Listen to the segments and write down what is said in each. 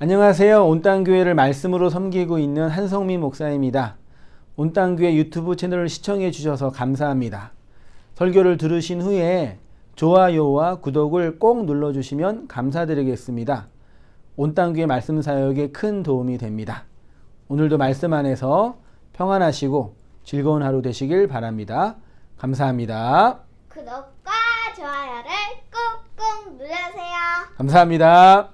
안녕하세요. 온땅교회를 말씀으로 섬기고 있는 한성민 목사입니다. 온땅교회 유튜브 채널을 시청해 주셔서 감사합니다. 설교를 들으신 후에 좋아요와 구독을 꼭 눌러주시면 감사드리겠습니다. 온땅교회 말씀 사역에 큰 도움이 됩니다. 오늘도 말씀 안에서 평안하시고 즐거운 하루 되시길 바랍니다. 감사합니다. 구독과 좋아요를 꾹꾹 눌러주세요. 감사합니다.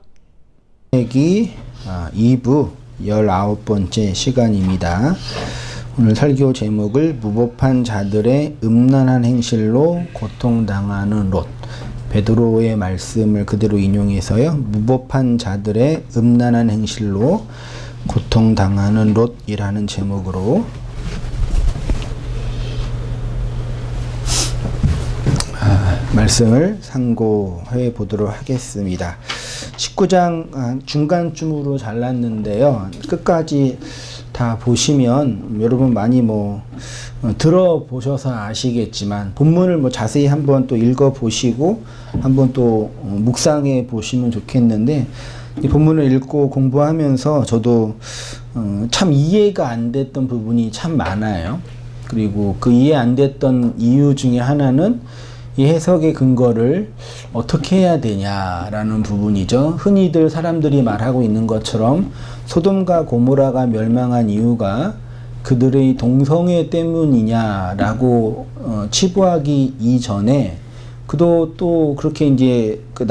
기 2부 19번째 시간입니다. 오늘 설교 제목을 무법한 자들의 음란한 행실로 고통당하는 롯, 베드로의 말씀을 그대로 인용해서요, 무법한 자들의 음란한 행실로 고통당하는 롯이라는 제목으로 말씀을 상고해 보도록 하겠습니다. 19장 중간쯤으로 잘랐는데요. 끝까지 다 보시면 여러분 많이 들어보셔서 아시겠지만 본문을 자세히 한번 또 읽어보시고 한번 또 묵상해 보시면 좋겠는데, 이 본문을 읽고 공부하면서 저도 참 이해가 안 됐던 부분이 참 많아요. 그리고 그 이해 안 됐던 이유 중에 하나는 이 해석의 근거를 어떻게 해야 되냐라는 부분이죠. 흔히들 사람들이 말하고 있는 것처럼 소돔과 고모라가 멸망한 이유가 그들의 동성애 때문이냐라고 치부하기 이전에, 그도 또 그렇게 이제 그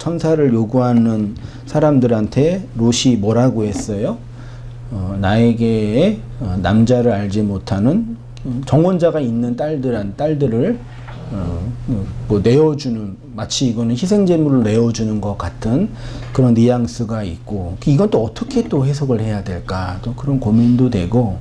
천사를 요구하는 사람들한테 롯이 뭐라고 했어요? 나에게 남자를 알지 못하는 정혼자가 있는 딸들을 내어주는, 마치 이거는 희생제물을 내어주는 것 같은 그런 뉘앙스가 있고, 이건 또 어떻게 또 해석을 해야 될까, 또 그런 고민도 되고,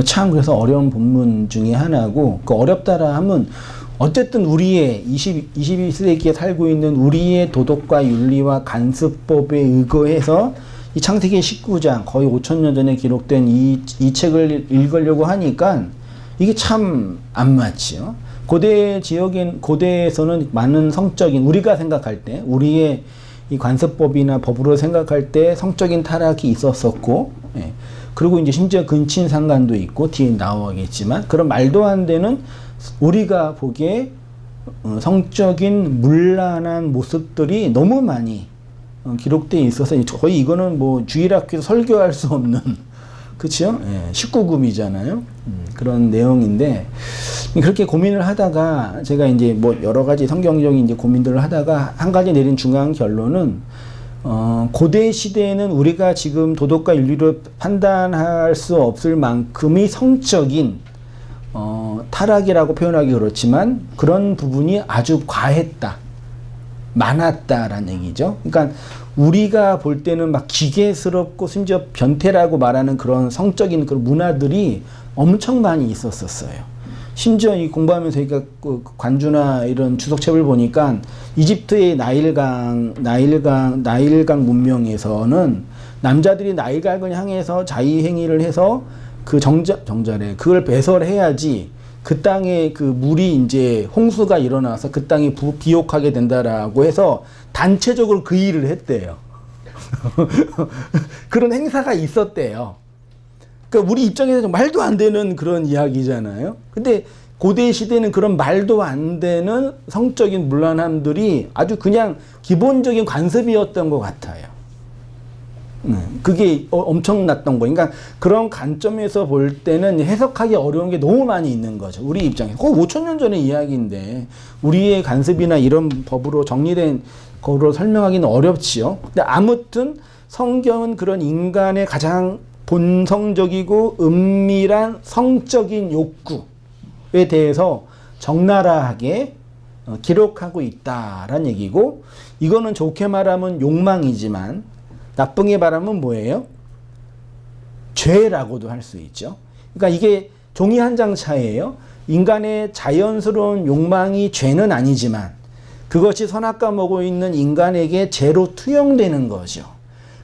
참 그래서 어려운 본문 중에 하나고, 그 어렵다라 하면 어쨌든 우리의 21세기에 살고 있는 우리의 도덕과 윤리와 간수법에 의거해서 이 창세기 19장 거의 5,000년 전에 기록된 이 책을 읽으려고 하니까 이게 참 안 맞지요. 고대에서는 많은 성적인, 우리가 생각할 때, 우리의 이 관습법이나 법으로 생각할 때 성적인 타락이 있었었고, 그리고 이제 심지어 근친상간도 있고, 뒤에 나오겠지만, 그런 말도 안 되는 우리가 보기에 성적인 문란한 모습들이 너무 많이 기록되어 있어서, 거의 이거는 주일학교에서 설교할 수 없는, 그쵸? 19금이잖아요. 그런 내용인데, 그렇게 고민을 하다가 제가 이제 여러 가지 성경적인 이제 고민들을 하다가 한 가지 내린 중요한 결론은, 고대 시대에는 우리가 지금 도덕과 윤리로 판단할 수 없을 만큼의 성적인 타락이라고 표현하기 그렇지만 그런 부분이 아주 과했다, 많았다라는 얘기죠. 그러니까 우리가 볼 때는 막 기괴스럽고 심지어 변태라고 말하는 그런 성적인 그런 문화들이 엄청 많이 있었어요. 심지어 이 공부하면서 그 관주나 이런 주석책을 보니까 이집트의 나일강 문명에서는 남자들이 나일강을 향해서 자위행위를 해서 그 정자래 그걸 배설해야지 그 땅에 그 물이 이제 홍수가 일어나서 그 땅이 비옥하게 된다라고 해서 단체적으로 그 일을 했대요. 그런 행사가 있었대요. 그러니까 우리 입장에서 말도 안 되는 그런 이야기잖아요. 근데 고대 시대는 그런 말도 안 되는 성적인 문란함들이 아주 그냥 기본적인 관습이었던 것 같아요. 그게 엄청났던 거예요. 그러니까 그런 관점에서 볼 때는 해석하기 어려운 게 너무 많이 있는 거죠. 우리 입장에서. 5,000년 전의 이야기인데 우리의 관습이나 이런 법으로 정리된 거로 설명하기는 어렵지요. 근데 아무튼 성경은 그런 인간의 가장 본성적이고 은밀한 성적인 욕구에 대해서 적나라하게 기록하고 있다라는 얘기고, 이거는 좋게 말하면 욕망이지만 나쁘게 말하면 뭐예요? 죄라고도 할 수 있죠. 그러니까 이게 종이 한 장 차이예요. 인간의 자연스러운 욕망이 죄는 아니지만 그것이 선악과 먹고 있는 인간에게 죄로 투영되는 거죠.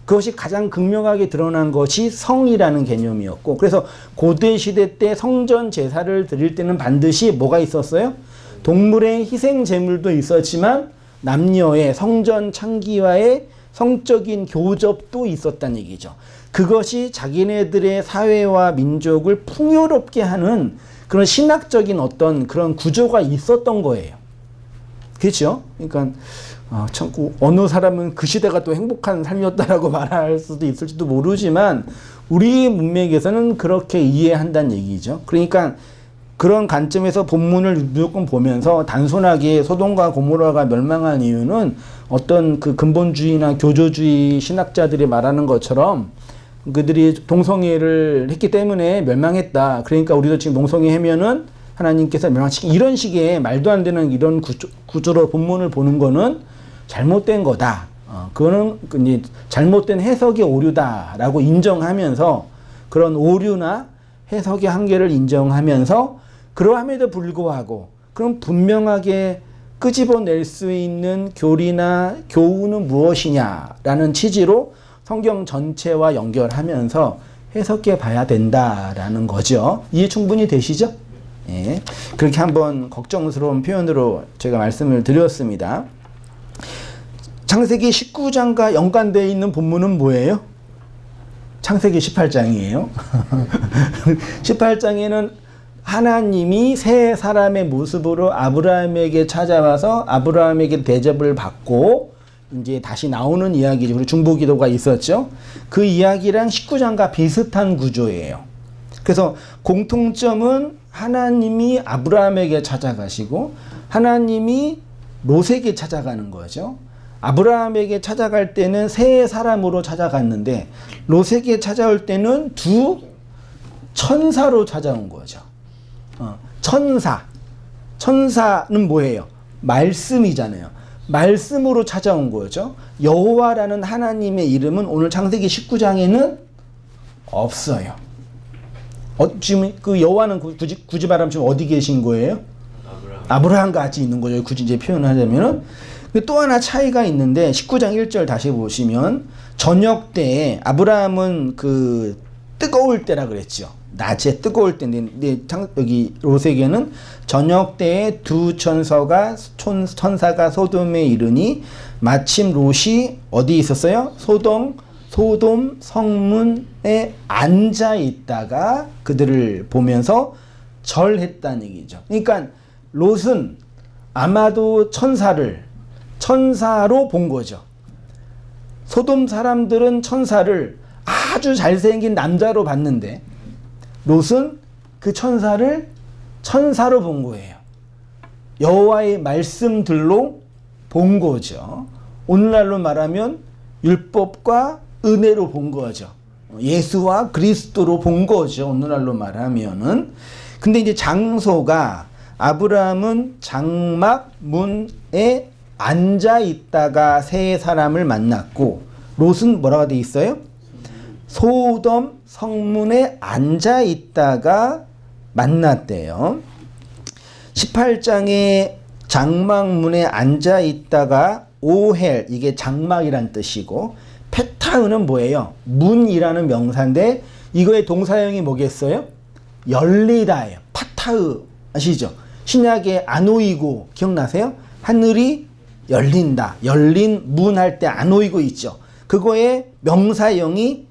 그것이 가장 극명하게 드러난 것이 성이라는 개념이었고, 그래서 고대 시대 때 성전 제사를 드릴 때는 반드시 뭐가 있었어요? 동물의 희생 제물도 있었지만 남녀의 성전 창기와의 성적인 교접도 있었다는 얘기죠. 그것이 자기네들의 사회와 민족을 풍요롭게 하는 그런 신학적인 어떤 그런 구조가 있었던 거예요. 그렇죠? 그러니까 참 어느 사람은 그 시대가 또 행복한 삶이었다라고 말할 수도 있을지도 모르지만 우리 문맥에서는 그렇게 이해한다는 얘기죠. 그러니까 그런 관점에서 본문을 무조건 보면서 단순하게 소돔과 고모라가 멸망한 이유는 어떤 그 근본주의나 교조주의 신학자들이 말하는 것처럼 그들이 동성애를 했기 때문에 멸망했다. 그러니까 우리도 지금 동성애하면은 하나님께서 멸망시킨 이런 식의 말도 안 되는 이런 구조로 본문을 보는 거는 잘못된 거다. 그거는 이제 잘못된 해석의 오류다라고 인정하면서 그런 오류나 해석의 한계를 인정하면서 그러함에도 불구하고 그럼 분명하게 끄집어낼 수 있는 교리나 교훈은 무엇이냐라는 취지로 성경 전체와 연결하면서 해석해 봐야 된다라는 거죠. 이해 충분히 되시죠? 예. 그렇게 한번 걱정스러운 표현으로 제가 말씀을 드렸습니다. 창세기 19장과 연관되어 있는 본문은 뭐예요? 창세기 18장이에요. 18장에는 하나님이 세 사람의 모습으로 아브라함에게 찾아와서 아브라함에게 대접을 받고 이제 다시 나오는 이야기죠. 그리고 중보기도가 있었죠. 그 이야기랑 19장과 비슷한 구조예요. 그래서 공통점은 하나님이 아브라함에게 찾아가시고 하나님이 롯에게 찾아가는 거죠. 아브라함에게 찾아갈 때는 세 사람으로 찾아갔는데 롯에게 찾아올 때는 두 천사로 찾아온 거죠. 천사는 뭐예요? 말씀이잖아요. 말씀으로 찾아온 거죠. 여호와라는 하나님의 이름은 오늘 창세기 19장에는 없어요. 지금 그 여호와는 굳이 말하면 지금 어디 계신 거예요? 아브라함 같이 있는 거죠. 굳이 이제 표현하자면은. 또 하나 차이가 있는데 19장 1절 다시 보시면 저녁 때에 아브라함은 그 뜨거울 때라 그랬죠. 낮에 뜨거울 때인데 여기 롯에게는 저녁 때에 두 천사가 소돔에 이르니 마침 롯이 어디 있었어요? 소돔 성문에 앉아 있다가 그들을 보면서 절했다는 얘기죠. 그러니까 롯은 아마도 천사로 본 거죠. 소돔 사람들은 천사를 아주 잘생긴 남자로 봤는데 롯은 그 천사를 천사로 본 거예요. 여호와의 말씀들로 본 거죠. 오늘날로 말하면 율법과 은혜로 본 거죠. 예수와 그리스도로 본 거죠. 오늘날로 말하면은. 근데 이제 장소가 아브라함은 장막 문에 앉아 있다가 세 사람을 만났고 롯은 뭐라고 돼 있어요? 소돔 성문에 앉아 있다가 만났대요. 18장에 장막문에 앉아 있다가 오헬, 이게 장막이란 뜻이고 페타흐는 뭐예요? 문이라는 명사인데 이거의 동사형이 뭐겠어요? 열리다예요. 파타흐 아시죠? 신약의 아노이고 기억나세요? 하늘이 열린다. 열린 문 할 때 아노이고 있죠. 그거의 명사형이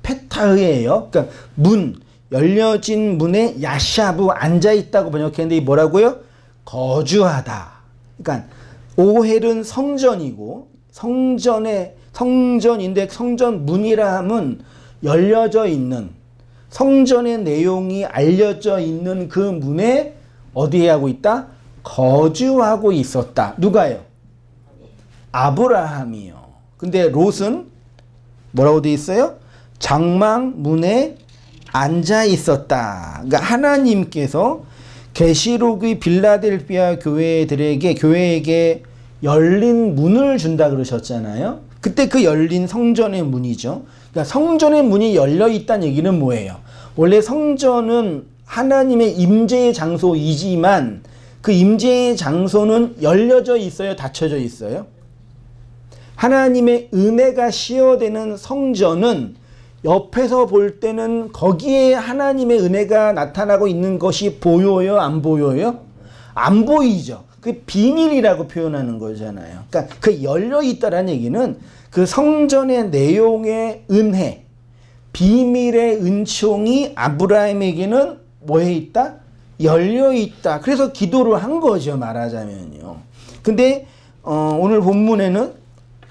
페타흐예요. 그러니까 문, 열려진 문에 야샤부 앉아있다고 번역했는데 뭐라고요? 거주하다. 그러니까 오헬은 성전이고 성전인데 성전 문이라 함은 열려져 있는 성전의 내용이 알려져 있는 그 문에 어디에 하고 있다? 거주하고 있었다. 누가요? 아브라함이요. 근데 롯은 뭐라고 돼 있어요? 장막 문에 앉아 있었다. 그러니까 하나님께서 계시록의 빌라델피아 교회에게 열린 문을 준다 그러셨잖아요. 그때 그 열린 성전의 문이죠. 그러니까 성전의 문이 열려 있다는 얘기는 뭐예요? 원래 성전은 하나님의 임재의 장소이지만 그 임재의 장소는 열려져 있어요? 닫혀져 있어요? 하나님의 은혜가 시어되는 성전은 옆에서 볼 때는 거기에 하나님의 은혜가 나타나고 있는 것이 보여요? 안 보여요? 안 보이죠. 그 비밀이라고 표현하는 거잖아요. 그러니까 그 열려 있다라는 얘기는 그 성전의 내용의 은혜, 비밀의 은총이 아브라함에게는 뭐에 있다? 열려 있다. 그래서 기도를 한 거죠, 말하자면요. 근데 오늘 본문에는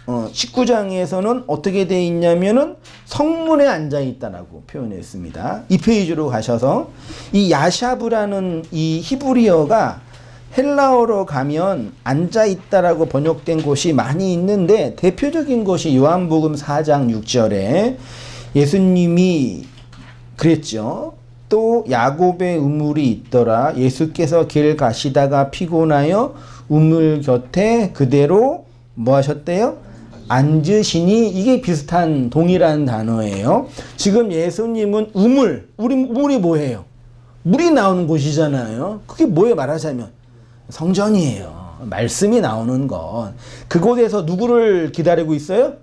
19장에서는 어떻게 돼 있냐면은 성문에 앉아 있다라고 표현했습니다. 이 페이지로 가셔서 이 야샤브라는 이 히브리어가 헬라어로 가면 앉아 있다라고 번역된 곳이 많이 있는데 대표적인 것이 요한복음 4장 6절에 예수님이 그랬죠. 또 야곱의 우물이 있더라. 예수께서 길 가시다가 피곤하여 우물 곁에 그대로 뭐 하셨대요? 앉으시니. 이게 비슷한 동일한 단어예요. 지금 예수님은 우물, 우물이 뭐예요? 물이 나오는 곳이잖아요. 그게 뭐예요? 말하자면 성전이에요. 말씀이 나오는 건. 그곳에서 누구를 기다리고 있어요?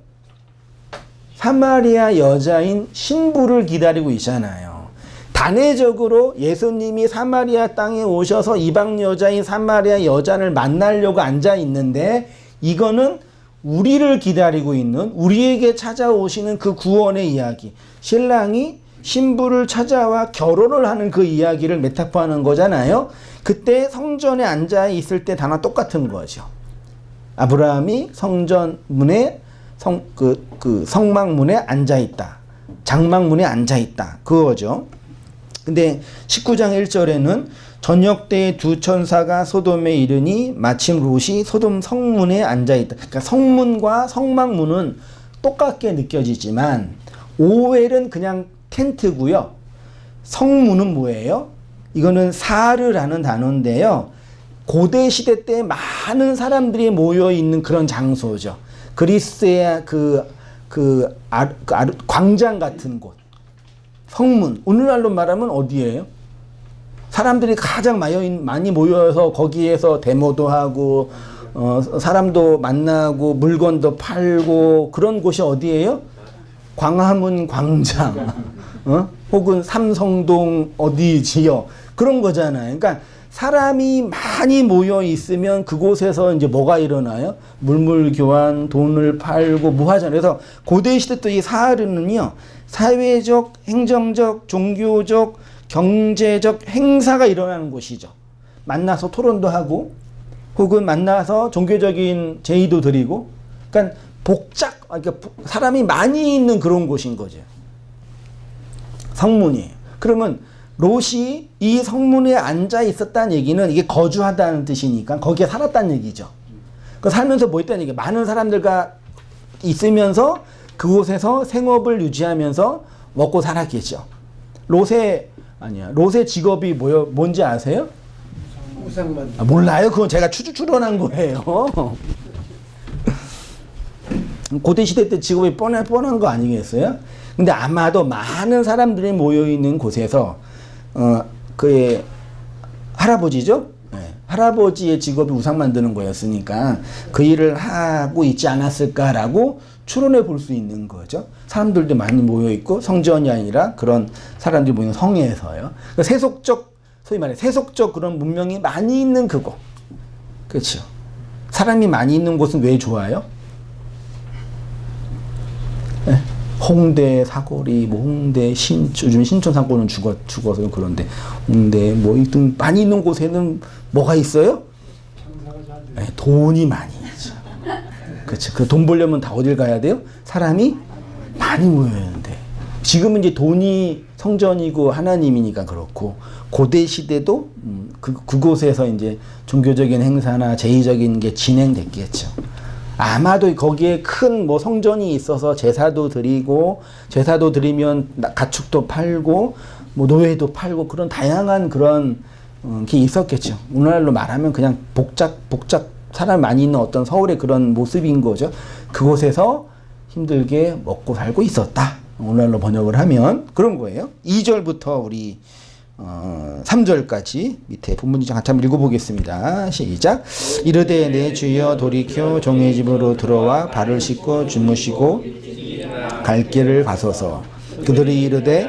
사마리아 여자인 신부를 기다리고 있잖아요. 단회적으로 예수님이 사마리아 땅에 오셔서 이방 여자인 사마리아 여자를 만나려고 앉아 있는데, 이거는 우리를 기다리고 있는, 우리에게 찾아오시는 그 구원의 이야기, 신랑이 신부를 찾아와 결혼을 하는 그 이야기를 메타포하는 거잖아요. 그때 성전에 앉아 있을 때 단어 똑같은 거죠. 아브라함이 성전 문에 성막문에 앉아 있다. 장막문에 앉아 있다. 그거죠. 근데 19장 1절에는 저녁 때에 두 천사가 소돔에 이르니 마침 롯이 소돔 성문에 앉아 있다. 그러니까 성문과 성막문은 똑같게 느껴지지만 오웰은 그냥 텐트고요. 성문은 뭐예요? 이거는 사르라는 단어인데요. 고대 시대 때 많은 사람들이 모여 있는 그런 장소죠. 그리스의 광장 같은 곳. 성문. 오늘날로 말하면 어디예요? 사람들이 가장 많이 모여서 거기에서 데모도 하고 사람도 만나고 물건도 팔고 그런 곳이 어디예요? 광화문 광장, 혹은 삼성동 어디 지역 그런 거잖아요. 그러니까 사람이 많이 모여 있으면 그곳에서 이제 뭐가 일어나요? 물물 교환, 돈을 팔고 뭐 하잖아요. 그래서 고대 시대 때 이 사하르는요, 사회적, 행정적, 종교적, 경제적 행사가 일어나는 곳이죠. 만나서 토론도 하고, 혹은 만나서 종교적인 제의도 드리고, 그러니까 그러니까 사람이 많이 있는 그런 곳인 거죠. 성문이에요. 그러면 롯이 이 성문에 앉아 있었다는 얘기는 이게 거주하다는 뜻이니까 거기에 살았다는 얘기죠. 그 살면서 뭐 했다는 얘기예요. 많은 사람들과 있으면서 그곳에서 생업을 유지하면서 먹고 살았겠죠. 롯의 직업이 뭔지 아세요? 몰라요? 그건 제가 추론한 거예요. 고대 시대 때 직업이 뻔한 거 아니겠어요? 근데 아마도 많은 사람들이 모여 있는 곳에서 그의 할아버지죠? 네. 할아버지의 직업이 우상 만드는 거였으니까 그 일을 하고 있지 않았을까라고 추론해 볼 수 있는 거죠. 사람들도 많이 모여 있고 성전이 아니라 그런 사람들이 모이는 성에서요. 그러니까 소위 말해 세속적 그런 문명이 많이 있는 그곳. 그렇죠. 사람이 많이 있는 곳은 왜 좋아요? 네. 홍대 사거리, 홍대 요즘 신촌 사고는 죽어서 그런데 홍대 등 많이 있는 곳에는 뭐가 있어요? 네, 돈이 많이 있죠. 그렇죠. 그 돈 벌려면 다 어딜 가야 돼요? 사람이 많이 모여야 되는데 지금은 이제 돈이 성전이고 하나님이니까 그렇고 고대 시대도 그곳에서 이제 종교적인 행사나 제의적인 게 진행됐겠죠. 아마도 거기에 큰 성전이 있어서 제사도 드리면 가축도 팔고 노예도 팔고 그런 다양한 그런 게 있었겠죠. 오늘날로 말하면 그냥 복잡 사람 많이 있는 어떤 서울의 그런 모습인 거죠. 그곳에서 힘들게 먹고 살고 있었다. 오늘날로 번역을 하면 그런 거예요. 2절부터 우리 3절까지 밑에 본문이장 같이 한번 읽어보겠습니다. 시작. 이르되 내 주여 돌이켜 종의 집으로 들어와 발을 씻고 주무시고 갈 길을 가소서. 그들이 이르되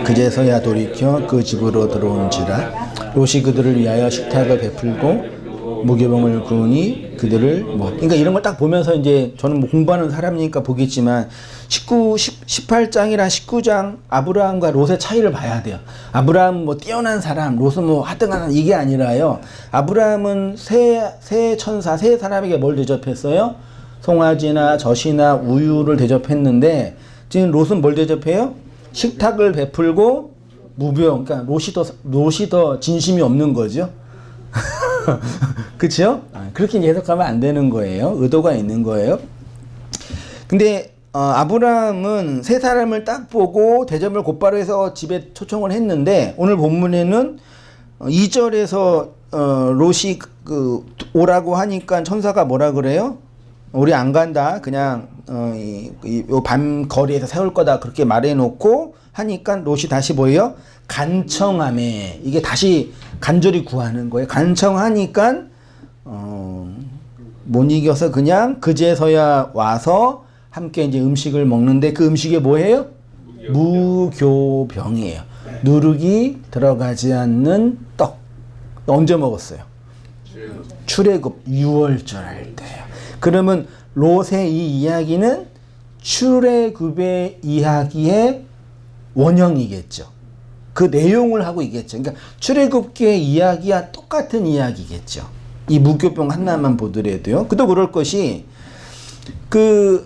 그제서야 돌이켜 그 집으로 들어온지라. 롯이 그들을 위하여 식탁을 베풀고 무교병을 구우니 그들을 뭐 그러니까 이런 걸 딱 보면서 이제 저는 뭐 공부하는 사람이니까 보겠지만 18장이랑 19장 아브라함과 롯의 차이를 봐야 돼요. 아브라함 뭐 뛰어난 사람, 롯은 뭐 하등한 이게 아니라요. 아브라함은 새 천사, 새 사람에게 뭘 대접했어요? 송아지나 젖이나 우유를 대접했는데 지금 롯은 뭘 대접해요? 식탁을 베풀고 무병, 그러니까 롯이 더 진심이 없는 거죠. 그렇죠? 그렇게 해석하면 안 되는 거예요. 의도가 있는 거예요. 근데 아브라함은 세 사람을 딱 보고 대접을 곧바로 해서 집에 초청을 했는데 오늘 본문에는 2절에서 롯이 오라고 하니까 천사가 뭐라 그래요? 우리 안 간다. 그냥 밤 거리에서 세울 거다. 그렇게 말해놓고 하니까 롯이 다시 뭐예요? 간청하매. 이게 다시 간절히 구하는 거예요. 간청하니까 못 이겨서 그냥 그제서야 와서 함께 이제 음식을 먹는데 그 음식이 뭐예요? 무교병이에요. 누룩이 들어가지 않는 떡. 언제 먹었어요? 출애굽 6월절 할 때요. 그러면 롯의 이 이야기는 출애굽의 이야기의 원형이겠죠. 그 내용을 하고 있겠죠. 그러니까 출애굽기의 이야기와 똑같은 이야기겠죠. 이 무교병 하나만 보더라도요. 그도 그럴 것이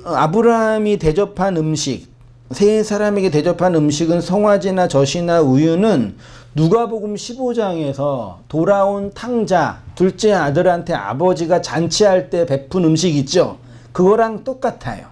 아브라함이 대접한 음식, 세 사람에게 대접한 음식은 송아지나 젖이나 우유는 누가복음 15장에서 돌아온 탕자, 둘째 아들한테 아버지가 잔치할 때 베푼 음식 있죠? 그거랑 똑같아요.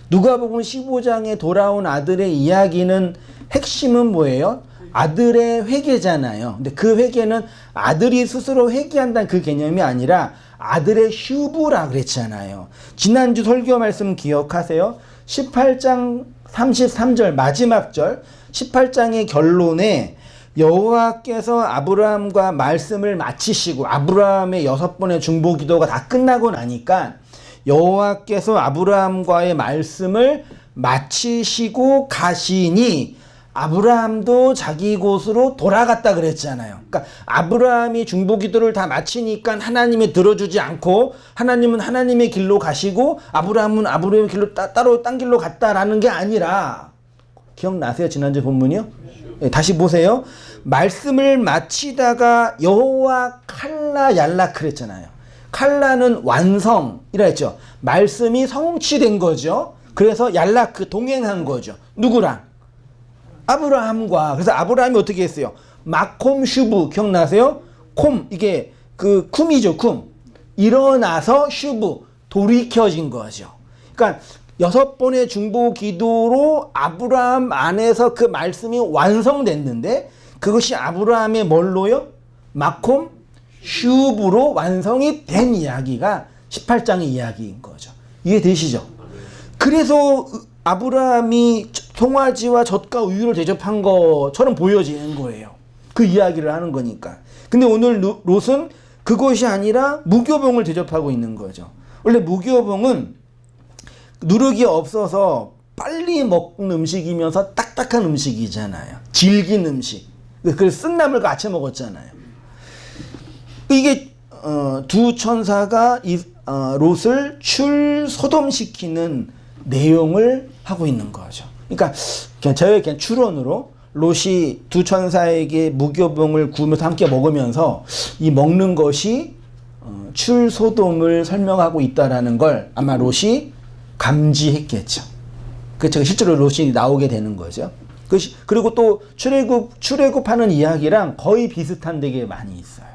누가복음 15장에 돌아온 아들의 이야기는 핵심은 뭐예요? 아들의 회개잖아요. 근데 그 회개는 아들이 스스로 회개한다는 그 개념이 아니라 아들의 휴부라 그랬잖아요. 지난주 설교 말씀 기억하세요? 18장 33절 마지막 절 18장의 결론에 여호와께서 아브라함과 말씀을 마치시고 아브라함의 6번의 중보 기도가 다 끝나고 나니까 여호와께서 아브라함과의 말씀을 마치시고 가시니 아브라함도 자기 곳으로 돌아갔다 그랬잖아요. 그러니까 아브라함이 중보 기도를 다 마치니까 하나님이 들어주지 않고 하나님은 하나님의 길로 가시고 아브라함은 아브라함의 길로 따로 딴 길로 갔다라는 게 아니라 기억나세요? 지난주 본문이요? 네, 다시 보세요. 말씀을 마치다가 여호와 칼라 얄라 그랬잖아요. 칼라는 완성이라 했죠. 말씀이 성취된 거죠. 그래서 얄라크 동행한 거죠. 누구랑? 아브라함과. 그래서 아브라함이 어떻게 했어요? 마콤 슈브 기억나세요? 콤 이게 그 쿰이죠. 쿰. 일어나서 슈브 돌이켜진 거죠. 그러니까 6번의 중보 기도로 아브라함 안에서 그 말씀이 완성됐는데 그것이 아브라함의 뭘로요? 마콤 슈브로 완성이 된 이야기가 18장의 이야기인 거죠. 이해되시죠? 그래서 아브라함이 송아지와 젖과 우유를 대접한 것처럼 보여지는 거예요. 그 이야기를 하는 거니까. 근데 오늘 롯은 그것이 아니라 무교병을 대접하고 있는 거죠. 원래 무교병은 누룩이 없어서 빨리 먹는 음식이면서 딱딱한 음식이잖아요. 질긴 음식. 그래서 쓴 나물 같이 먹었잖아요. 이게 두 천사가 롯을 출소돔시키는 내용을 하고 있는 거죠. 그러니까 저의 그냥 추론으로 롯이 두 천사에게 무교병을 구우면서 함께 먹으면서 이 먹는 것이 출소돔을 설명하고 있다라는 걸 아마 롯이 감지했겠죠. 그렇죠. 실제로 롯이 나오게 되는 거죠. 그리고 또 출애굽하는 이야기랑 거의 비슷한 되게 많이 있어요.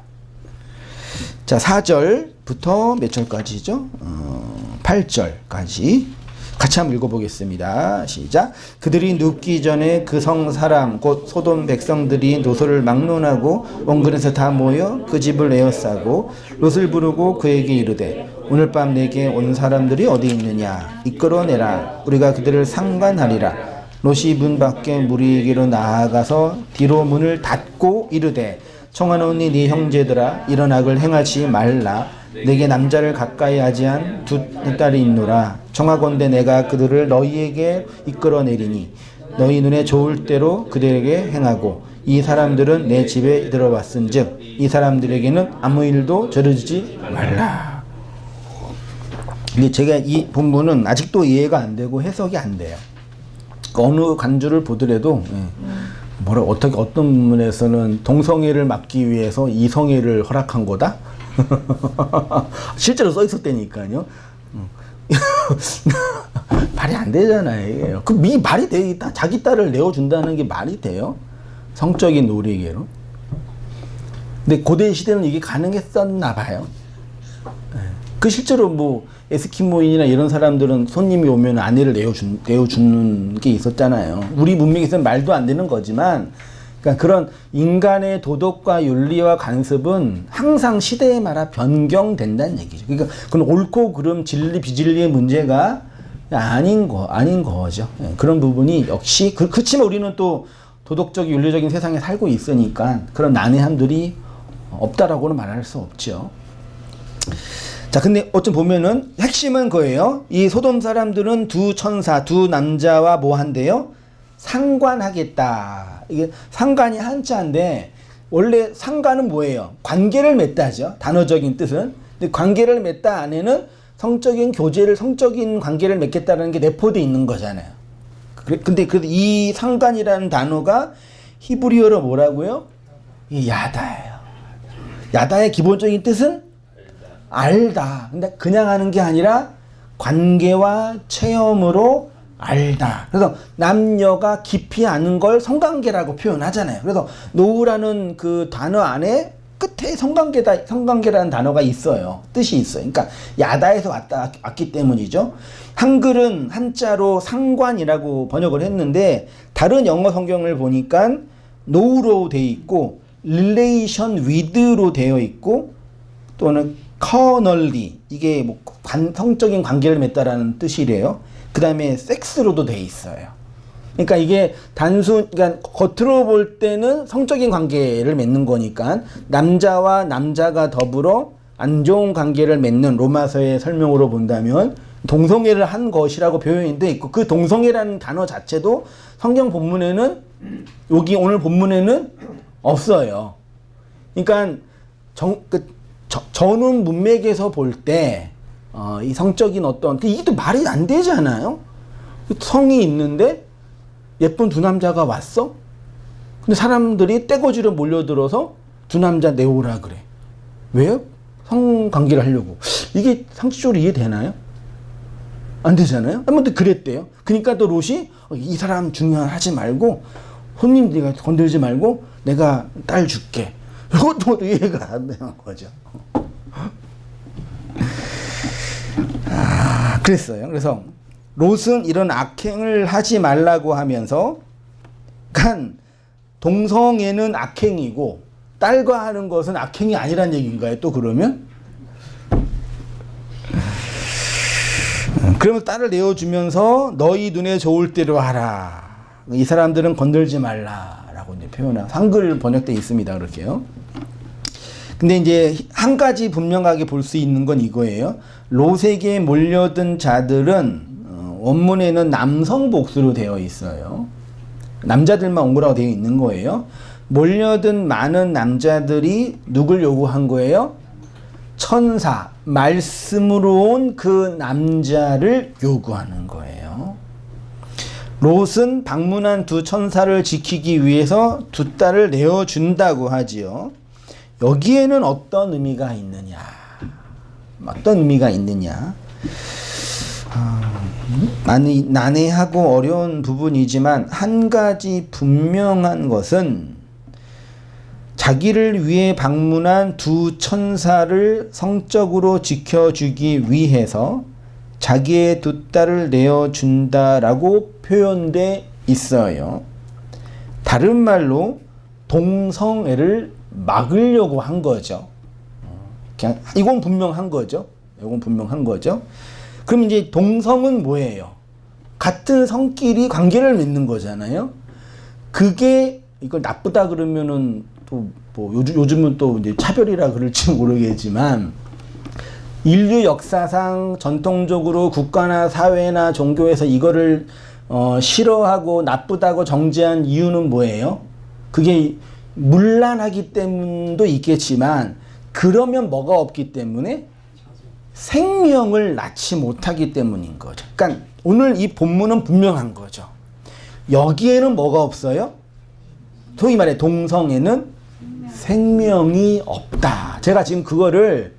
자, 4절부터 몇 절까지죠? 8절까지 같이 한번 읽어보겠습니다. 시작. 그들이 눕기 전에 그 성 사람 곧 소돔 백성들이 롯을 막론하고 원근에서 다 모여 그 집을 에워싸고 롯을 부르고 그에게 이르되 오늘 밤 내게 온 사람들이 어디 있느냐 이끌어내라 우리가 그들을 상관하리라. 롯이 문 밖에 무리에게로 나아가서 뒤로 문을 닫고 이르되 청하노니 네 형제들아 이런 악을 행하지 말라. 내게 남자를 가까이 하지 한 두 딸이 있노라. 청하건대 내가 그들을 너희에게 이끌어내리니 너희 눈에 좋을 대로 그들에게 행하고 이 사람들은 내 집에 들어왔은즉 이 사람들에게는 아무 일도 저르지 말라. 근데 제가 이 본문은 아직도 이해가 안 되고 해석이 안 돼요. 어느 간주를 보더라도 어떻게 어떤 부분에서는 동성애를 막기 위해서 이성애를 허락한 거다. 실제로 써 있었다니까요. 말이 안 되잖아요. 이게요. 말이 돼. 자기 딸을 내어준다는 게 말이 돼요? 성적인 놀이개로. 근데 고대 시대는 이게 가능했었나 봐요. 그 실제로 뭐 에스키모인이나 이런 사람들은 손님이 오면 아내를 내어주는 게 있었잖아요. 우리 문명에서는 말도 안 되는 거지만, 그러니까 그런 인간의 도덕과 윤리와 관습은 항상 시대에 따라 변경된다는 얘기죠. 그러니까 그건 옳고 그름, 진리, 비진리의 문제가 아닌 거죠. 그런 부분이 역시, 그렇지만 우리는 또 도덕적, 윤리적인 세상에 살고 있으니까 그런 난해함들이 없다라고는 말할 수 없죠. 자, 근데 어쩜 보면은 핵심은 거예요. 이 소돔 사람들은 두 천사, 두 남자와 뭐 한대요? 상관하겠다. 이게 상관이 한자인데, 원래 상관은 뭐예요? 관계를 맺다죠. 단어적인 뜻은. 근데 관계를 맺다 안에는 성적인 교제를, 성적인 관계를 맺겠다는 게 내포되어 있는 거잖아요. 근데 이 상관이라는 단어가 히브리어로 뭐라고요? 야다예요. 야다의 기본적인 뜻은 알다. 근데 그냥 하는 게 아니라 관계와 체험으로 알다. 그래서 남녀가 깊이 아는 걸 성관계라고 표현하잖아요. 그래서 노우라는 그 단어 안에 끝에 성관계라는 단어가 있어요. 뜻이 있어요. 그러니까 야다에서 왔기 때문이죠. 한글은 한자로 상관이라고 번역을 했는데 다른 영어 성경을 보니까 노우로 되어 있고 relation with로 되어 있고 또는 carnally 이게 뭐 성적인 관계를 맺다라는 뜻이래요. 그 다음에 섹스로도 돼 있어요. 그러니까 이게 그러니까 겉으로 볼 때는 성적인 관계를 맺는 거니까 남자와 남자가 더불어 안 좋은 관계를 맺는 로마서의 설명으로 본다면 동성애를 한 것이라고 표현이 돼 있고 그 동성애라는 단어 자체도 성경 본문에는 여기 오늘 본문에는 없어요. 그러니까 전후 문맥에서 볼 때 이 성적인 이게 또 말이 안 되잖아요. 성이 있는데 예쁜 두 남자가 왔어? 근데 사람들이 떼거지로 몰려들어서 두 남자 내오라 그래. 왜요? 성관계를 하려고. 이게 상식적으로 이해되나요? 안 되잖아요. 아무튼 그랬대요. 그러니까 또 롯이 이 사람 중요하지 말고 손님 네가 건들지 말고 내가 딸 줄게. 이것도 이해가 안 되는 거죠. 그랬어요. 그래서 롯은 이런 악행을 하지 말라고 하면서 동성애는 악행이고 딸과 하는 것은 악행이 아니란 얘기인가요? 또 그러면? 그러면 딸을 내어주면서 너희 눈에 좋을 대로 하라. 이 사람들은 건들지 말라라고 이제 표현한 한글 번역돼 있습니다. 그렇게요. 근데 이제 한 가지 분명하게 볼 수 있는 건 이거예요. 롯에게 몰려든 자들은 원문에는 남성 복수로 되어 있어요. 남자들만 온 거라고 되어 있는 거예요. 몰려든 많은 남자들이 누굴 요구한 거예요? 천사, 말씀으로 온 그 남자를 요구하는 거예요. 롯은 방문한 두 천사를 지키기 위해서 두 딸을 내어준다고 하지요. 여기에는 어떤 의미가 있느냐? 어떤 의미가 있느냐? 많이 난해하고 어려운 부분이지만 한 가지 분명한 것은 자기를 위해 방문한 두 천사를 성적으로 지켜주기 위해서 자기의 두 딸을 내어준다라고 표현돼 있어요. 다른 말로 동성애를 막으려고 한 거죠. 이건 분명한 거죠. 이건 분명한 거죠. 그럼 이제 동성은 뭐예요? 같은 성끼리 관계를 맺는 거잖아요. 그게 이걸 나쁘다 그러면은 또 뭐 요즘은 또 이제 차별이라 그럴지 모르겠지만 인류 역사상 전통적으로 국가나 사회나 종교에서 이거를 싫어하고 나쁘다고 정죄한 이유는 뭐예요? 그게 문란하기 때문도 있겠지만 그러면 뭐가 없기 때문에 생명을 낳지 못하기 때문인 거죠. 그러니까 오늘 이 본문은 분명한 거죠. 여기에는 뭐가 없어요? 소위 말해 동성애는 생명이 없다. 제가 지금 그거를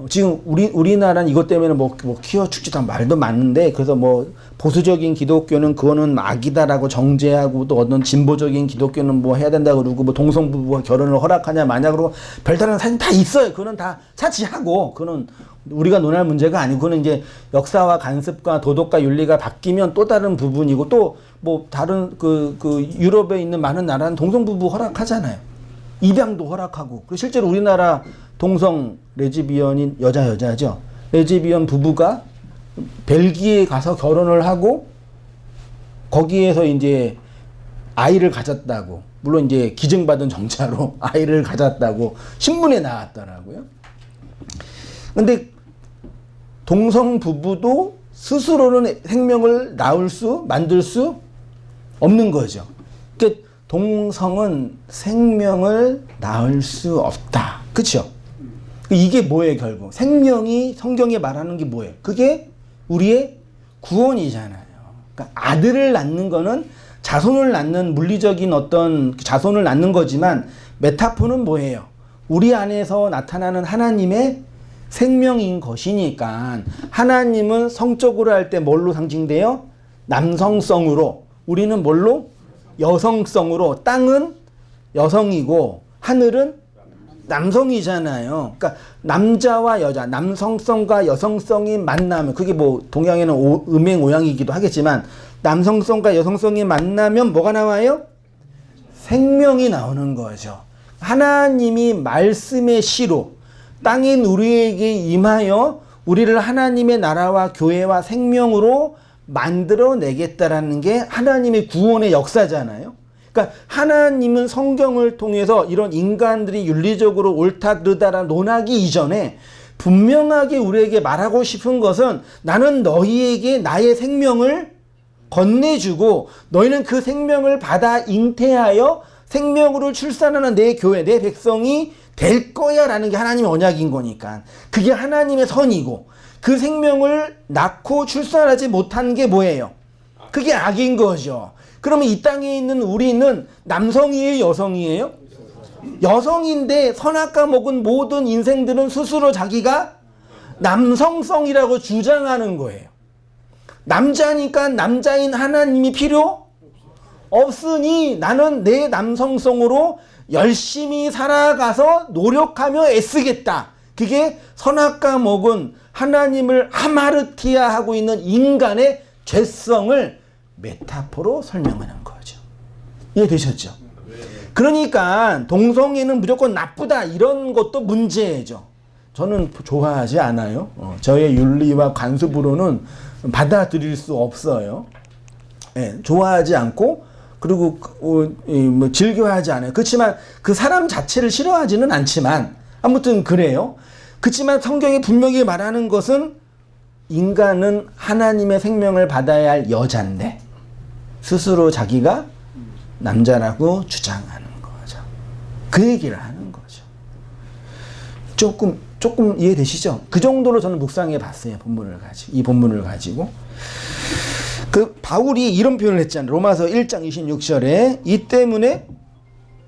지금 우리나라는 이것 때문에 뭐 키워 죽지도 말도 많은데, 그래서 뭐 보수적인 기독교는 그거는 악이다라고 정죄하고, 또 어떤 진보적인 기독교는 뭐 해야 된다 그러고, 뭐 동성부부가 결혼을 허락하냐 마냐 그러고 별다른 사진 다 있어요. 그거는 다 차치하고, 그거는 우리가 논할 문제가 아니고, 그거는 이제 역사와 간섭과 도덕과 윤리가 바뀌면 또 다른 부분이고, 또 뭐 다른 그 유럽에 있는 많은 나라는 동성부부 허락하잖아요. 입양도 허락하고. 그리고 실제로 우리나라 동성 레즈비언인 여자죠. 레즈비언 부부가 벨기에에 가서 결혼을 하고 거기에서 이제 아이를 가졌다고, 물론 이제 기증받은 정자로 아이를 가졌다고 신문에 나왔더라고요. 근데 동성 부부도 스스로는 생명을 만들 수 없는 거죠. 그러니까 동성은 생명을 낳을 수 없다. 그렇죠? 이게 뭐예요, 결국? 생명이 성경에 말하는 게 뭐예요? 그게 우리의 구원이잖아요. 그러니까 아들을 낳는 거는 자손을 낳는 물리적인 어떤 자손을 낳는 거지만, 메타포는 뭐예요? 우리 안에서 나타나는 하나님의 생명인 것이니까, 하나님은 성적으로 할 때 뭘로 상징돼요? 남성성으로. 우리는 뭘로? 여성성으로. 땅은 여성이고 하늘은 남성이잖아요. 그러니까 남자와 여자, 남성성과 여성성이 만나면, 그게 뭐 동양에는 음행오양이기도 하겠지만, 남성성과 여성성이 만나면 뭐가 나와요? 생명이 나오는 거죠. 하나님이 말씀의 시로 땅인 우리에게 임하여 우리를 하나님의 나라와 교회와 생명으로 만들어내겠다라는 게 하나님의 구원의 역사잖아요. 그러니까 하나님은 성경을 통해서 이런 인간들이 윤리적으로 옳다 그르다라 논하기 이전에 분명하게 우리에게 말하고 싶은 것은, 나는 너희에게 나의 생명을 건네주고 너희는 그 생명을 받아 잉태하여 생명으로 출산하는 내 교회, 내 백성이 될 거야 라는 게 하나님의 언약인 거니까. 그게 하나님의 선이고, 그 생명을 낳고 출산하지 못한 게 뭐예요? 그게 악인 거죠. 그러면 이 땅에 있는 우리는 남성이에요, 여성이에요? 여성인데 선악과 먹은 모든 인생들은 스스로 자기가 남성성이라고 주장하는 거예요. 남자니까 남자인 하나님이 필요 없으니 나는 내 남성성으로 열심히 살아가서 노력하며 애쓰겠다. 그게 선악과 먹은 하나님을 하마르티아하고 있는 인간의 죄성을 메타포로 설명하는 거죠. 이해되셨죠? 그러니까 동성애는 무조건 나쁘다 이런 것도 문제죠. 저는 좋아하지 않아요. 저의 윤리와 관습으로는 받아들일 수 없어요. 좋아하지 않고, 그리고 뭐 즐겨하지 않아요. 그렇지만 그 사람 자체를 싫어하지는 않지만, 아무튼 그래요. 그렇지만 성경이 분명히 말하는 것은, 인간은 하나님의 생명을 받아야 할 여자인데 스스로 자기가 남자라고 주장하는 거죠. 그 얘기를 하는 거죠. 조금 이해되시죠? 그 정도로 저는 묵상해 봤어요. 이 본문을 가지고. 그 바울이 이런 표현을 했잖아요. 로마서 1장 26절에 이 때문에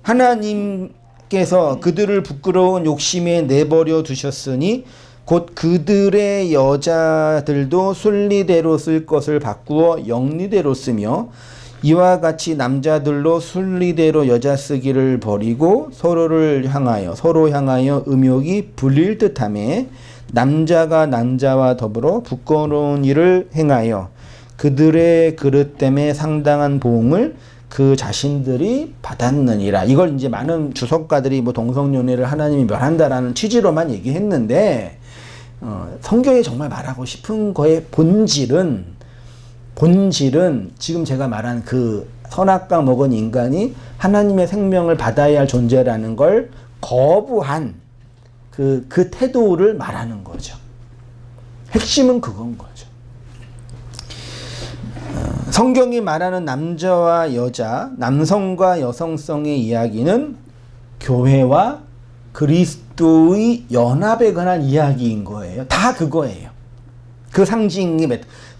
하나님께서 그들을 부끄러운 욕심에 내버려 두셨으니 곧 그들의 여자들도 순리대로 쓸 것을 바꾸어 영리대로 쓰며 이와 같이 남자들로 순리대로 여자 쓰기를 버리고 서로 향하여 음욕이 불릴 듯하며 남자가 남자와 더불어 부끄러운 일을 행하여 그들의 그릇 때문에 상당한 보응을 그 자신들이 받았느니라. 이걸 이제 많은 주석가들이 뭐 동성연애를 하나님이 멸한다라는 취지로만 얘기했는데, 성경이 정말 말하고 싶은 거의 본질은 지금 제가 말한 그 선악과 먹은 인간이 하나님의 생명을 받아야 할 존재라는 걸 거부한 그 태도를 말하는 거죠. 핵심은 그건 거죠. 성경이 말하는 남자와 여자, 남성과 여성성의 이야기는 교회와 그리스도의 연합에 관한 이야기인 거예요. 다 그거예요. 그 상징이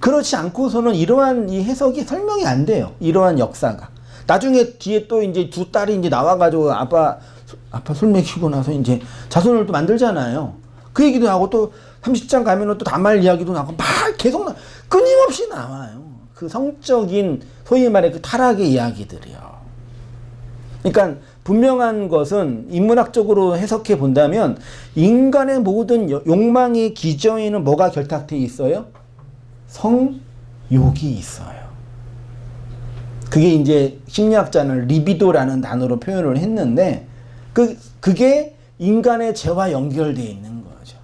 그렇지 않고서는 이러한 이 해석이 설명이 안 돼요. 이러한 역사가. 나중에 뒤에 또 이제 두 딸이 이제 나와가지고 아빠 술 먹이고 나서 이제 자손을 또 만들잖아요. 그 얘기도 하고 또 30장 가면은 또 다말 이야기도 나고 막 계속 끊임없이 나와요. 그 성적인 소위 말해 그 타락의 이야기들이요. 그러니까 분명한 것은 인문학적으로 해석해 본다면 인간의 모든 욕망의 기저에는 뭐가 결탁되어 있어요? 성욕이 있어요. 그게 이제 심리학자는 리비도라는 단어로 표현을 했는데 그게 인간의 죄와 연결되어 있는 거죠.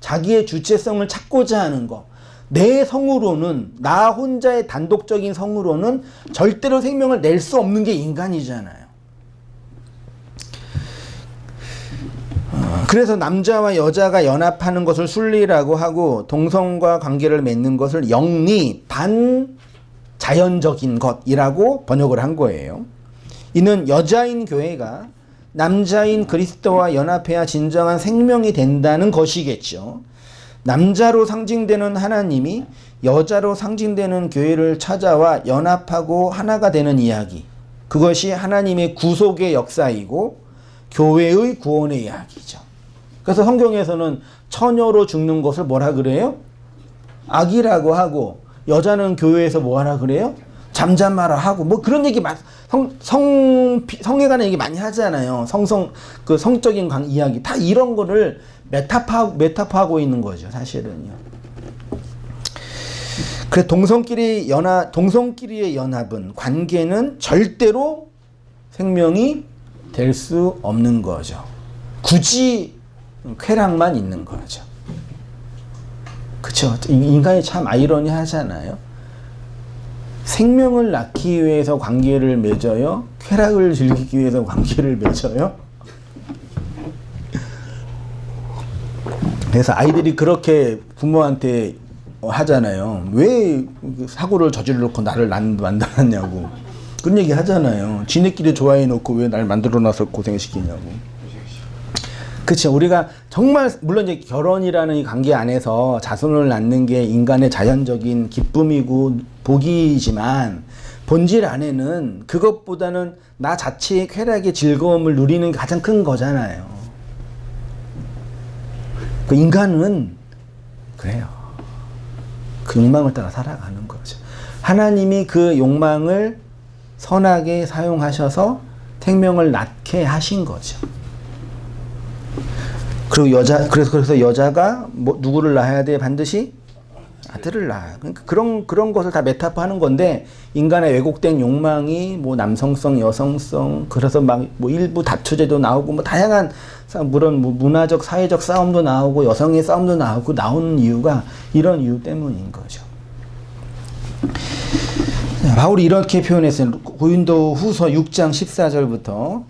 자기의 주체성을 찾고자 하는 거. 내 성으로는, 나 혼자의 단독적인 성으로는 절대로 생명을 낼 수 없는 게 인간이잖아요. 그래서 남자와 여자가 연합하는 것을 순리라고 하고 동성과 관계를 맺는 것을 영리, 반자연적인 것이라고 번역을 한 거예요. 이는 여자인 교회가 남자인 그리스도와 연합해야 진정한 생명이 된다는 것이겠죠. 남자로 상징되는 하나님이 여자로 상징되는 교회를 찾아와 연합하고 하나가 되는 이야기. 그것이 하나님의 구속의 역사이고 교회의 구원의 이야기죠. 그래서 성경에서는 처녀로 죽는 것을 뭐라 그래요? 악이라고 하고 여자는 교회에서 뭐하라 그래요? 잠잠하라 하고 뭐 그런 얘기 성에 관한 얘기 많이 하잖아요. 그 성적인 이야기 다 이런 거를 메타파하고 있는 거죠, 사실은요. 그래서 동성끼리의 연합은 관계는 절대로 생명이 될 수 없는 거죠. 굳이 쾌락만 있는 거죠. 그렇죠. 인간이 참 아이러니하잖아요. 생명을 낳기 위해서 관계를 맺어요? 쾌락을 즐기기 위해서 관계를 맺어요? 그래서 아이들이 그렇게 부모한테 하잖아요. 왜 사고를 저질러놓고 나를 만들었냐고. 그런 얘기 하잖아요. 지네끼리 좋아해놓고 왜 날 만들어놔서 고생시키냐고. 그렇죠. 우리가 정말 물론 이제 결혼이라는 이 관계 안에서 자손을 낳는 게 인간의 자연적인 기쁨이고 복이지만 본질 안에는 그것보다는 나 자체의 쾌락의 즐거움을 누리는 게 가장 큰 거잖아요. 그 인간은 그래요. 그 욕망을 따라 살아가는 거죠. 하나님이 그 욕망을 선하게 사용하셔서 생명을 낳게 하신 거죠. 그리고 그래서 여자가 누구를 낳아야 돼? 반드시 아들을 낳아요. 그러니까 그런 것을 다 메타포하는 건데 인간의 왜곡된 욕망이 남성성, 여성성, 그래서 일부 다투제도 나오고 다양한 물론 문화적, 사회적 싸움도 나오고 여성의 싸움도 나오고 나오는 이유가 이런 이유 때문인 거죠. 바울이 이렇게 표현했어요. 고린도 후서 6장 14절부터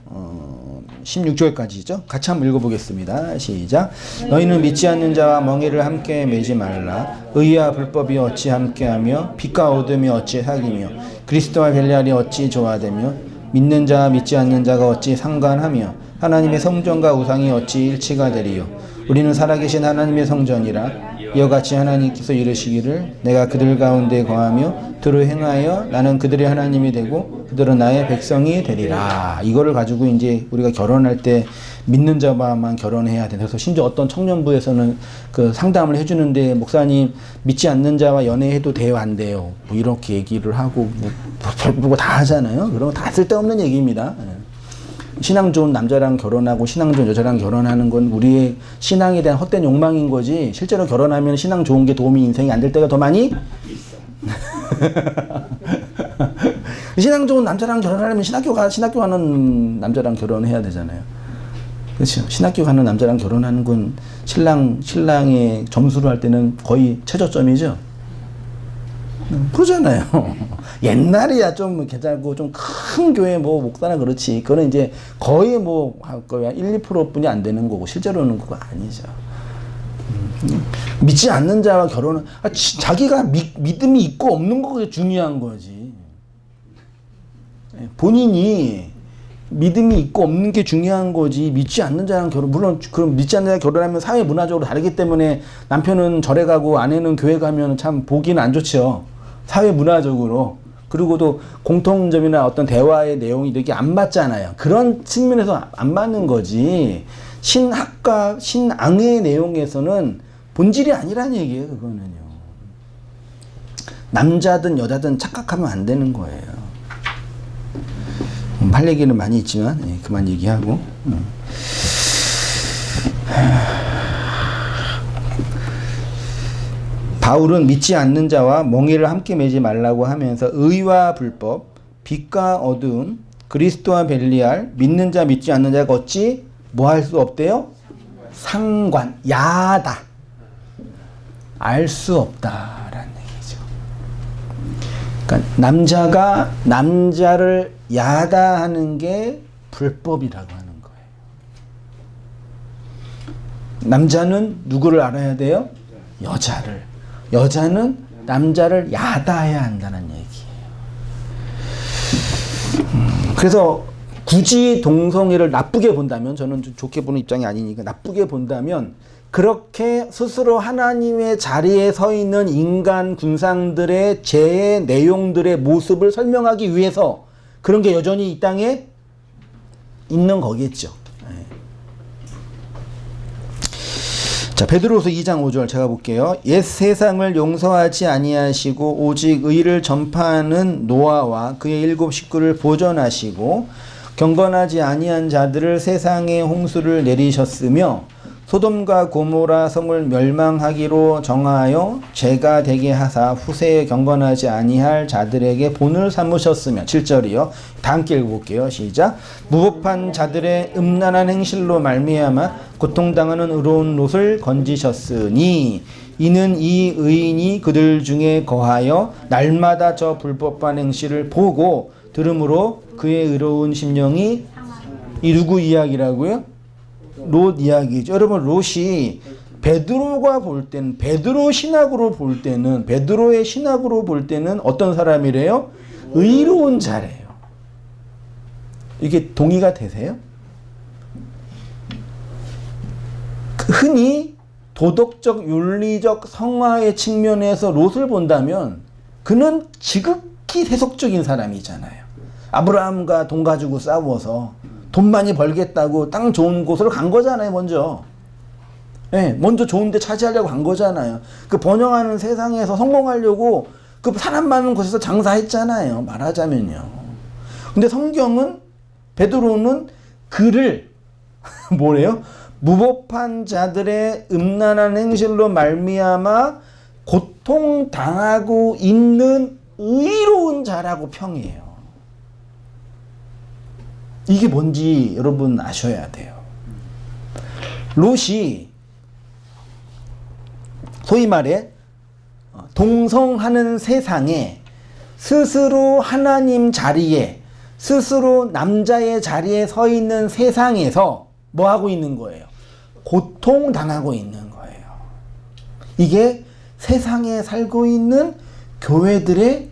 16절까지죠. 같이 한번 읽어보겠습니다. 시작. 너희는 믿지 않는 자와 멍에를 함께 매지 말라. 의와 불법이 어찌 함께하며 빛과 어둠이 어찌 사귀며 그리스도와 벨리알이 어찌 조화되며 믿는 자와 믿지 않는 자가 어찌 상관하며 하나님의 성전과 우상이 어찌 일치가 되리요. 우리는 살아계신 하나님의 성전이라. 이와 같이 하나님께서 이르시기를 내가 그들 가운데 거하며 그들을 행하여 나는 그들의 하나님이 되고 그들은 나의 백성이 되리라. 이거를 가지고 이제 우리가 결혼할 때 믿는 자와만 결혼해야 돼. 그래서 심지어 어떤 청년부에서는 그 상담을 해주는데 목사님 믿지 않는 자와 연애해도 돼요 안 돼요? 이렇게 얘기를 하고 별거 다 하잖아요. 그런 거 다 쓸데없는 얘기입니다. 신앙 좋은 남자랑 결혼하고 신앙 좋은 여자랑 결혼하는 건 우리의 신앙에 대한 헛된 욕망인 거지 실제로 결혼하면 신앙 좋은 게 도움이 인생이 안 될 때가 더 많이 신앙 좋은 남자랑 결혼하려면 신학교 가는 남자랑 결혼해야 되잖아요. 그렇죠. 신학교 가는 남자랑 결혼하는 건 신랑의 점수로 할 때는 거의 최저점이죠. 그러잖아요. 옛날이야 좀 괜찮고 좀 큰 교회 목사나 그렇지. 그거는 이제 거의 할 거야 1, 2%뿐이 안 되는 거고 실제로는 그거 아니죠. 믿지 않는 자와 결혼은 자기가 믿음이 있고 없는 거가 중요한 거지. 본인이 믿음이 있고 없는 게 중요한 거지. 믿지 않는 자랑 결혼, 물론 그럼 믿지 않는 자랑 결혼하면 사회 문화적으로 다르기 때문에 남편은 절에 가고 아내는 교회 가면 참 보기는 안 좋죠. 사회 문화적으로. 그리고도 공통점이나 어떤 대화의 내용이 이렇게 안 맞잖아요. 그런 측면에서 안 맞는 거지. 신학과 신앙의 내용에서는 본질이 아니란 얘기예요. 그거는요. 남자든 여자든 착각하면 안 되는 거예요. 할 얘기는 많이 있지만 그만 얘기하고. 바울은 믿지 않는 자와 멍에를 함께 매지 말라고 하면서 의와 불법, 빛과 어두움, 그리스도와 벨리알, 믿는 자 믿지 않는 자가 어찌 뭐 할 수 없대요? 상관, 야다. 알 수 없다라는 얘기죠. 그러니까 남자가 남자를 야다하는 게 불법이라고 하는 거예요. 남자는 누구를 알아야 돼요? 여자를. 여자는 남자를 야다해야 한다는 얘기예요. 그래서 굳이 동성애를 나쁘게 본다면, 저는 좀 좋게 보는 입장이 아니니까 나쁘게 본다면, 그렇게 스스로 하나님의 자리에 서 있는 인간 군상들의 죄의 내용들의 모습을 설명하기 위해서 그런 게 여전히 이 땅에 있는 거겠죠. 자, 베드로서 2장 5절 제가 볼게요. 옛 세상을 용서하지 아니하시고 오직 의를 전파하는 노아와 그의 7 식구를 보전하시고 경건하지 아니한 자들을 세상에 홍수를 내리셨으며 소돔과 고모라 성을 멸망하기로 정하여 죄가 되게 하사 후세에 경건하지 아니할 자들에게 본을 삼으셨으며 7절이요. 다 함께 읽어볼게요. 시작. 무법한 자들의 음란한 행실로 말미암아 고통당하는 의로운 롯을 건지셨으니 이는 이 의인이 그들 중에 거하여 날마다 저 불법한 행실을 보고 들음으로 그의 의로운 심령이 이 누구 이야기라고요? 롯 이야기죠. 여러분, 롯이 베드로가 볼 때는, 베드로 신학으로 볼 때는, 베드로의 신학으로 볼 때는 어떤 사람이래요? 의로운 자래요. 이게 동의가 되세요? 흔히 도덕적, 윤리적, 성화의 측면에서 롯을 본다면 그는 지극히 세속적인 사람이잖아요. 아브라함과 돈 가지고 싸워서 돈 많이 벌겠다고 땅 좋은 곳으로 간 거잖아요, 먼저. 네, 먼저 좋은 데 차지하려고 간 거잖아요. 그 번영하는 세상에서 성공하려고 그 사람 많은 곳에서 장사했잖아요, 말하자면요. 근데 성경은, 베드로는 그를, 뭐래요? 무법한 자들의 음란한 행실로 말미암아 고통당하고 있는 의로운 자라고 평해요. 이게 뭔지 여러분 아셔야 돼요. 롯이 소위 말해 동성하는 세상에 스스로 하나님 자리에, 스스로 남자의 자리에 서 있는 세상에서 뭐 하고 있는 거예요? 고통당하고 있는 거예요. 이게 세상에 살고 있는 교회들의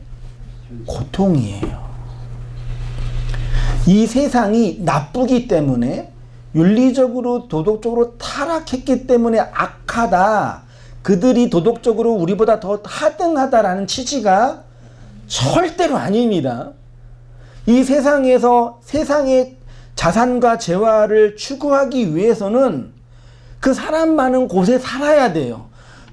고통이에요. 이 세상이 나쁘기 때문에, 윤리적으로 도덕적으로 타락했기 때문에 악하다, 그들이 도덕적으로 우리보다 더 하등하다라는 취지가 절대로 아닙니다. 이 세상에서 세상의 자산과 재화를 추구하기 위해서는 그 사람 많은 곳에 살아야 돼요.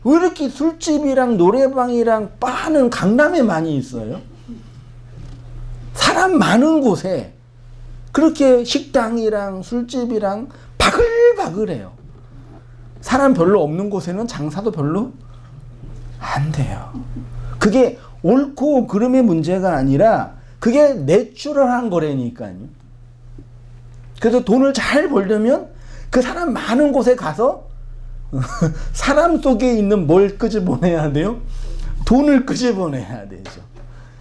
왜 이렇게 술집이랑 노래방이랑 바는 강남에 많이 있어요? 사람 많은 곳에 그렇게 식당이랑 술집이랑 바글바글해요. 사람 별로 없는 곳에는 장사도 별로 안 돼요. 그게 옳고 그름의 문제가 아니라 그게 내추럴한 거라니까요. 그래서 돈을 잘 벌려면 그 사람 많은 곳에 가서 사람 속에 있는 뭘 끄집어내야 돼요? 돈을 끄집어내야 되죠.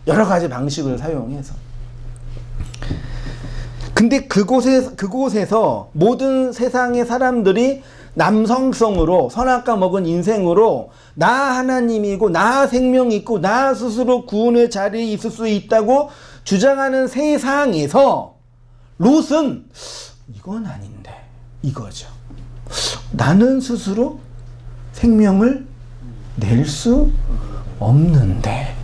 여러 가지 방식을 사용해서. 근데 그곳에서 모든 세상의 사람들이 남성성으로 선악과 먹은 인생으로 나 하나님이고 나 생명이 있고 나 스스로 구원의 자리에 있을 수 있다고 주장하는 세상에서 롯은 이건 아닌데 이거죠. 나는 스스로 생명을 낼 수 없는데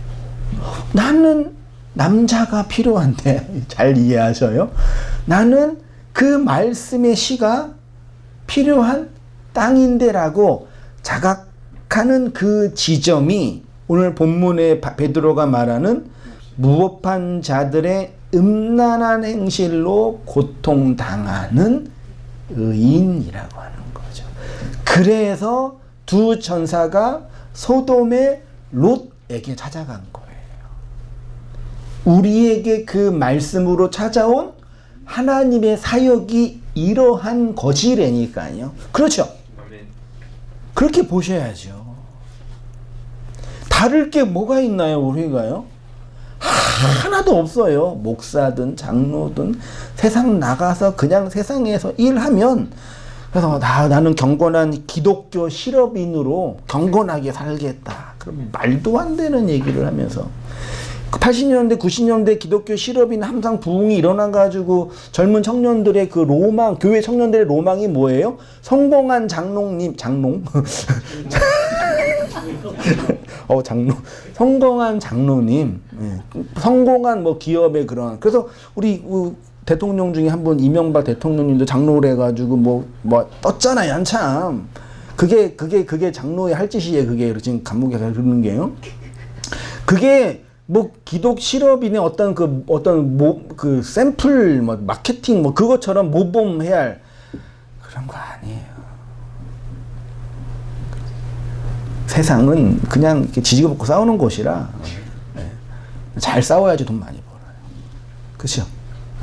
나는 남자가 필요한데 잘 이해하셔요? 나는 그 말씀의 씨가 필요한 땅인데라고 자각하는 그 지점이 오늘 본문에 베드로가 말하는 무법한 자들의 음란한 행실로 고통당하는 의인이라고 하는 거죠. 그래서 두 천사가 소돔의 롯에게 찾아간 거예요. 우리에게 그 말씀으로 찾아온 하나님의 사역이 이러한 것이라니까요. 그렇죠? 그렇게 보셔야죠. 다를 게 뭐가 있나요, 우리가요? 하나도 없어요. 목사든 장로든 세상 나가서 그냥 세상에서 일하면 그래서 나는 경건한 기독교 실업인으로 경건하게 살겠다. 그럼 말도 안 되는 얘기를 하면서 80년대 90년대 기독교 실업인 항상 부흥이 일어나가지고 젊은 청년들의 그 로망, 교회 청년들의 로망이 뭐예요? 성공한 장롱 성공한 장로님, 성공한 뭐 기업의 그런. 그래서 우리 대통령 중에 한 분 이명박 대통령님도 장로를 해가지고 뭐 떴잖아요, 한참. 그게 장로의 할 짓이에요. 그게 지금 감옥에 가서 그러는 게요. 그게 뭐 기독 실업인의 어떤 그 샘플 뭐 마케팅 뭐 그것처럼 모범해야 할 그런 거 아니에요. 세상은 그냥 이렇게 지지고 볶고 싸우는 곳이라 잘 싸워야지 돈 많이 벌어요. 그렇죠?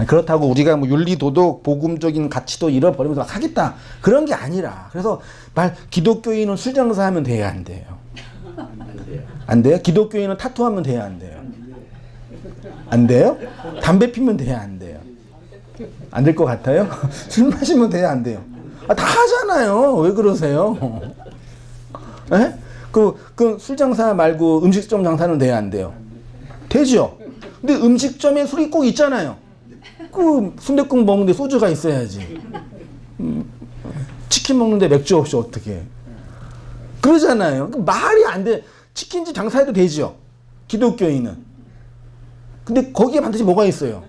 그렇다고 우리가 뭐 윤리 도덕 복음적인 가치도 잃어버리면서 막 하겠다 그런 게 아니라 그래서 기독교인은 술 장사하면 돼야 안 돼요. 안 돼요? 기독교인은 타투하면 돼야 안 돼요? 안 돼요? 담배 피면 돼야 안 돼요? 안 될 것 같아요? 술 마시면 돼야 안 돼요? 다 하잖아요. 왜 그러세요? 에? 그 술 장사 말고 음식점 장사는 돼야 안 돼요? 되죠? 근데 음식점에 술이 꼭 있잖아요. 그 순댓국 먹는데 소주가 있어야지. 치킨 먹는데 맥주 없이 어떻게? 그러잖아요. 말이 안 돼. 치킨집 장사해도 되죠. 기독교인은. 근데 거기에 반드시 뭐가 있어요?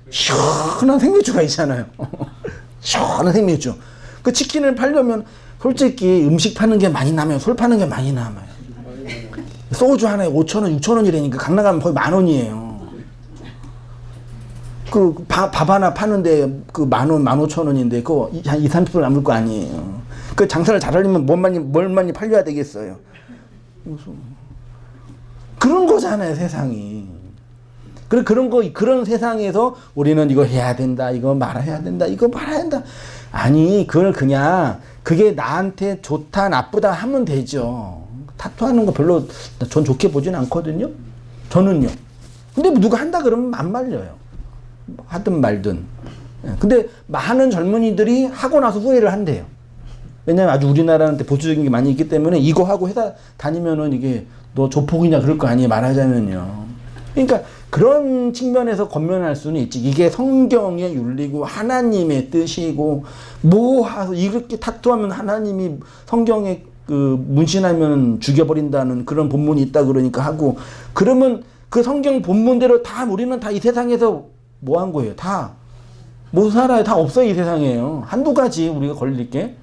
시원한 생맥주가 있잖아요. 시원한 생맥주. 그 치킨을 팔려면 솔직히 음식 파는 게 많이 나면 술 파는 게 많이 남아요. 소주 하나에 5,000원, 6,000원이라니까 강 나가면 거의 10,000원이에요. 그 밥 하나 파는데 그 10,000원, 15,000원인데 그거 한 2, 30분 남을 거 아니에요. 그 장사를 잘하려면 뭘 많이 팔려야 되겠어요. 그런 거잖아요, 세상이. 그런 세상에서 우리는 이거 해야 된다, 이거 말아야 된다, 이거 말아야 된다. 아니, 그걸 그냥 그게 나한테 좋다, 나쁘다 하면 되죠. 타투하는 거 별로 전 좋게 보진 않거든요. 저는요. 근데 누가 한다 그러면 안 말려요. 하든 말든. 근데 많은 젊은이들이 하고 나서 후회를 한대요. 왜냐면 아주 우리나라한테 보수적인 게 많이 있기 때문에 이거 하고 회사 다니면은 이게 너 조폭이냐 그럴 거 아니에요, 말하자면요. 그러니까 그런 측면에서 권면할 수는 있지. 이게 성경의 윤리고 하나님의 뜻이고 이렇게 타투하면 하나님이 성경에 그 문신하면 죽여버린다는 그런 본문이 있다 그러니까 하고 그러면 그 성경 본문대로 다 우리는 다 이 세상에서 뭐 한 거예요? 다 못 살아요. 다 없어요, 이 세상에요. 한두 가지 우리가 걸릴 게.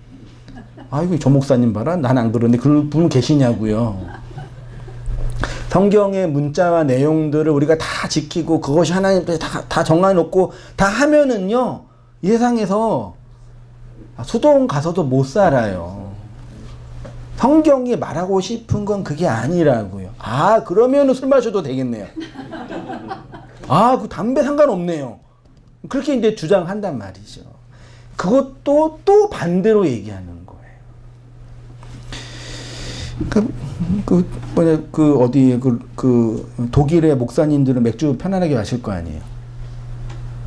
아이고, 조 목사님 봐라. 난 안 그러는데 그런 분 계시냐고요. 성경의 문자와 내용들을 우리가 다 지키고 그것이 하나님께서 다 정해놓고 다 하면은요, 이 세상에서 수도원 가서도 못 살아요. 성경이 말하고 싶은 건 그게 아니라고요. 그러면은 술 마셔도 되겠네요. 그 담배 상관없네요. 그렇게 이제 주장한단 말이죠. 그것도 또 반대로 얘기하는 거예요. 독일의 목사님들은 맥주 편안하게 마실 거 아니에요.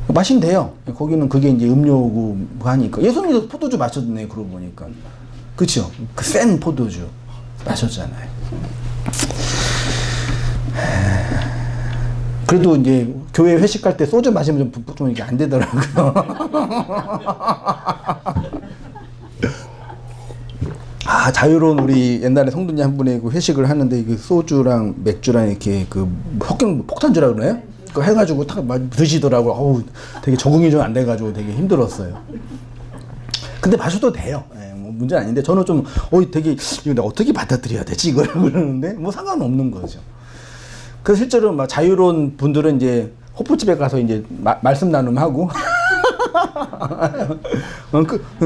마시면 돼요. 거기는 그게 이제 음료고 하니까. 예수님도 포도주 마셨네, 그러고 보니까. 그쵸? 그 센 포도주 마셨잖아요. 그래도 이제 교회 회식할 때 소주 마시면 좀 이게 안 되더라고요. 아, 자유로운 우리 옛날에 성도님 한 분이 그 회식을 하는데 그 소주랑 맥주랑 이렇게 그 흑경 폭탄주라 그러나요? 그거 해가지고 탁 드시더라고. 어우, 되게 적응이 좀 안 돼가지고 되게 힘들었어요. 근데 마셔도 돼요. 예, 뭐 문제는 아닌데 저는 좀 되게 이거 내가 어떻게 받아들여야 되지 이걸 그러는데 뭐 상관없는 거죠. 그래서 실제로 막 자유로운 분들은 이제 호프집에 가서 이제 말씀 나눔하고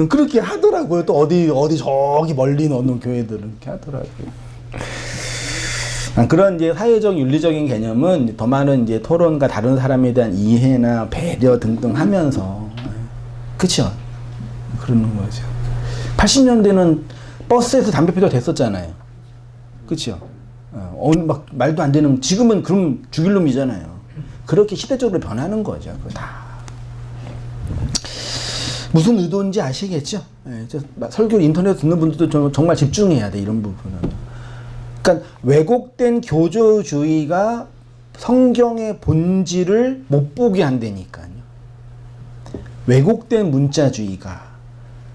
그렇게 하더라고요. 또 어디 저기 멀리 있는 교회들은 그렇게 하더라고요. 그런 이제 사회적 윤리적인 개념은 더 많은 이제 토론과 다른 사람에 대한 이해나 배려 등등 하면서 그렇죠. 그러는 거죠. 80년대는 버스에서 담배 피도 됐었잖아요. 그렇죠. 막 말도 안 되는 지금은 그럼 죽일 놈이잖아요. 그렇게 시대적으로 변하는 거죠. 그거 다. 무슨 의도인지 아시겠죠? 예, 설교 인터넷 듣는 분들도 정말 집중해야 돼 이런 부분은. 그러니까 왜곡된 교조주의가 성경의 본질을 못 보게 한다니까요. 왜곡된 문자주의가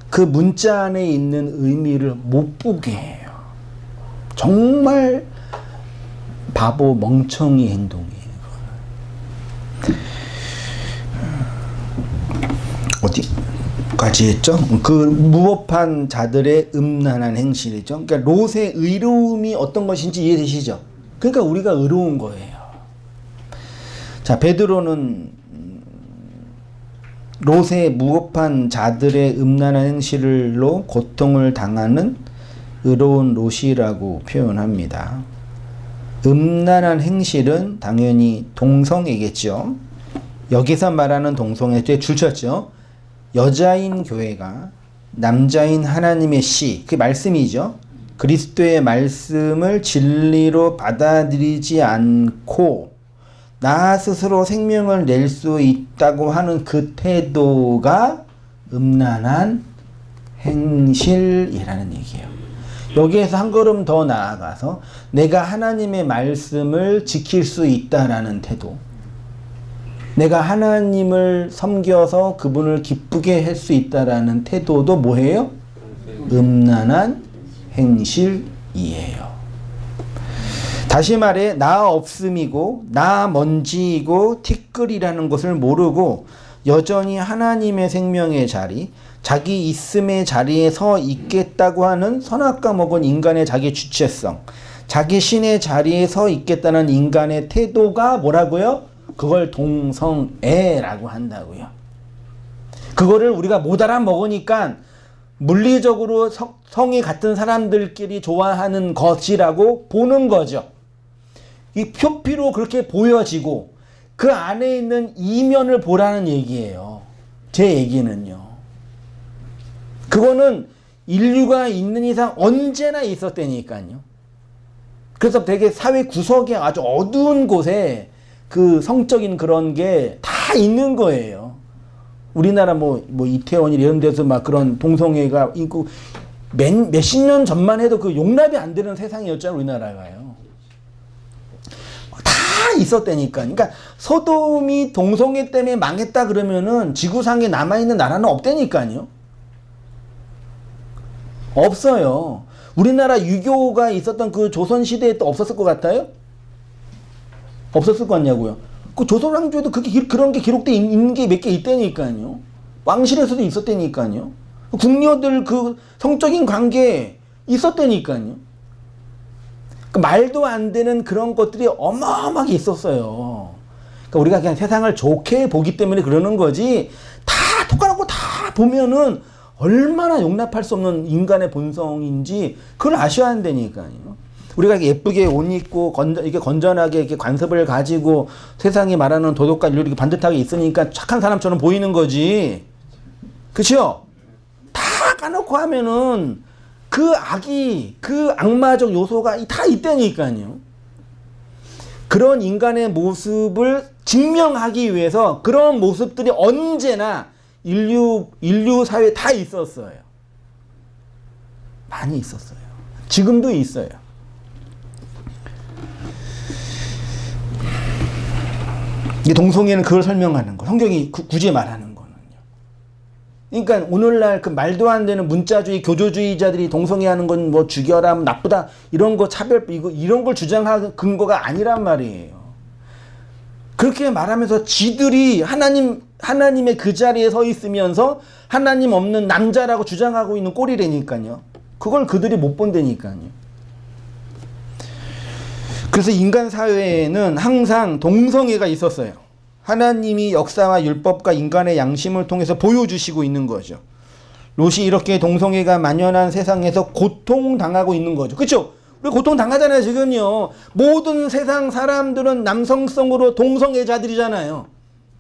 그 문자 안에 있는 의미를 못 보게 해요. 정말 바보 멍청이 행동이에요. 어디까지 했죠? 그 무법한 자들의 음란한 행실이죠. 그러니까 롯의 의로움이 어떤 것인지 이해되시죠? 그러니까 우리가 의로운 거예요. 자, 베드로는 롯의 무법한 자들의 음란한 행실로 고통을 당하는 의로운 롯이라고 표현합니다. 음란한 행실은 당연히 동성애겠죠. 여기서 말하는 동성애 때 줄쳤죠. 여자인 교회가 남자인 하나님의 씨, 그게 말씀이죠. 그리스도의 말씀을 진리로 받아들이지 않고 나 스스로 생명을 낼 수 있다고 하는 그 태도가 음란한 행실이라는 얘기예요. 여기에서 한 걸음 더 나아가서 내가 하나님의 말씀을 지킬 수 있다라는 태도, 내가 하나님을 섬겨서 그분을 기쁘게 할 수 있다라는 태도도 뭐예요? 음란한 행실이에요. 다시 말해 나 없음이고 나 먼지이고 티끌이라는 것을 모르고 여전히 하나님의 생명의 자리, 자기 있음의 자리에 서 있겠다고 하는 선악과 먹은 인간의 자기 주체성, 자기 신의 자리에 서 있겠다는 인간의 태도가 뭐라고요? 그걸 동성애라고 한다고요. 그거를 우리가 못 알아먹으니까 물리적으로 성이 같은 사람들끼리 좋아하는 것이라고 보는 거죠. 이 표피로 그렇게 보여지고 그 안에 있는 이면을 보라는 얘기예요. 제 얘기는요. 그거는 인류가 있는 이상 언제나 있었다니까요. 그래서 되게 사회 구석에 아주 어두운 곳에 그 성적인 그런 게 다 있는 거예요. 우리나라 뭐 이태원 이런 데서 막 그런 동성애가 있고 몇십 년 전만 해도 그 용납이 안 되는 세상이었잖아요, 우리나라가요. 다 있었다니까. 그러니까 소돔이 동성애 때문에 망했다 그러면은 지구상에 남아있는 나라는 없다니까요. 없어요. 우리나라 유교가 있었던 그 조선시대에 또 없었을 것 같아요? 없었을 것 같냐고요. 그 조선왕조에도 그런 게 기록되어 있는 게 몇 개 있다니까요. 왕실에서도 있었다니까요. 궁녀들 그 성적인 관계 있었다니까요. 그 말도 안 되는 그런 것들이 어마어마하게 있었어요. 그러니까 우리가 그냥 세상을 좋게 보기 때문에 그러는 거지, 다 똑같고 다 보면은 얼마나 용납할 수 없는 인간의 본성인지 그걸 아셔야 한다니까요. 우리가 예쁘게 옷 입고 이렇게 건전하게 이렇게 관습을 가지고 세상이 말하는 도덕과 윤리 반듯하게 있으니까 착한 사람처럼 보이는 거지. 그렇죠? 다 까놓고 하면은 그 악마적 요소가 다 있다니까요. 그런 인간의 모습을 증명하기 위해서 그런 모습들이 언제나 인류 사회에 다 있었어요. 많이 있었어요. 지금도 있어요. 이게 동성애는 그걸 설명하는 거. 성경이 굳이 말하는 거는요. 그러니까 오늘날 그 말도 안 되는 문자주의, 교조주의자들이 동성애하는 건 뭐 죽여라, 나쁘다 이런 거 차별 이런 걸 주장하는 근거가 아니란 말이에요. 그렇게 말하면서 지들이 하나님의 그 자리에 서 있으면서 하나님 없는 남자라고 주장하고 있는 꼴이라니까요. 그걸 그들이 못 본다니까요. 그래서 인간 사회에는 항상 동성애가 있었어요. 하나님이 역사와 율법과 인간의 양심을 통해서 보여주시고 있는 거죠. 롯이 이렇게 동성애가 만연한 세상에서 고통당하고 있는 거죠. 그렇죠? 우리 고통당하잖아요 지금요. 모든 세상 사람들은 남성성으로 동성애자들이잖아요.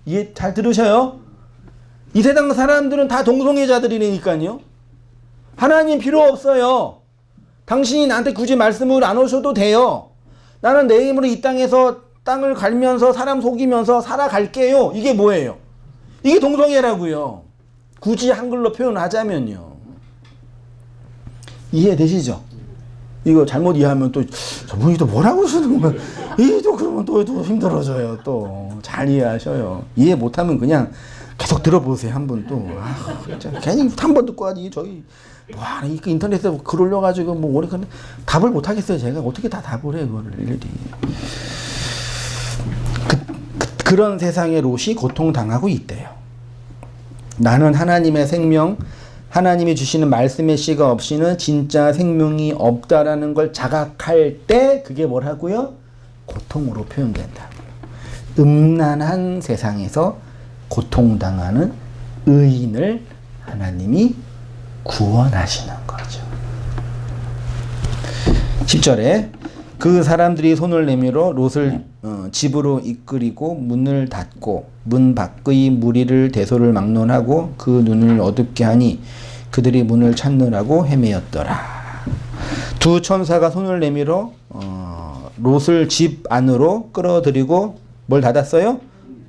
이해 잘 들으셔요? 이 세상 사람들은 다 동성애자들이니까요. 하나님 필요 없어요. 당신이 나한테 굳이 말씀을 안 오셔도 돼요. 나는 내 힘으로 이 땅에서 땅을 갈면서 사람 속이면서 살아갈게요. 이게 뭐예요? 이게 동성애라고요. 굳이 한글로 표현하자면요. 이해되시죠? 이거 잘못 이해하면 또 저분이 또 뭐라고 하시는 거야. 이게 또 그러면 또 힘들어져요. 또 잘 이해하셔요. 이해 못하면 그냥 계속 들어보세요. 한 번 또. 괜히 한 번 듣고 하지. 저희 와, 인터넷에 글 올려가지고 뭐 오래 답을 못 하겠어요. 제가 어떻게 다 답을 해 그거를 일일이. 그런 세상에 롯이 고통당하고 있대요. 나는 하나님의 생명, 하나님이 주시는 말씀의 씨가 없이는 진짜 생명이 없다라는 걸 자각할 때 그게 뭐라고요? 고통으로 표현된다고요. 음란한 세상에서 고통당하는 의인을 하나님이 구원하시는 거죠. 10절에 그 사람들이 손을 내밀어 롯을 집으로 이끌이고 문을 닫고 문 밖의 무리를 대소를 막론하고 그 눈을 어둡게 하니 그들이 문을 찾느라고 헤매었더라. 두 천사가 손을 내밀어 롯을 집 안으로 끌어들이고 뭘 닫았어요?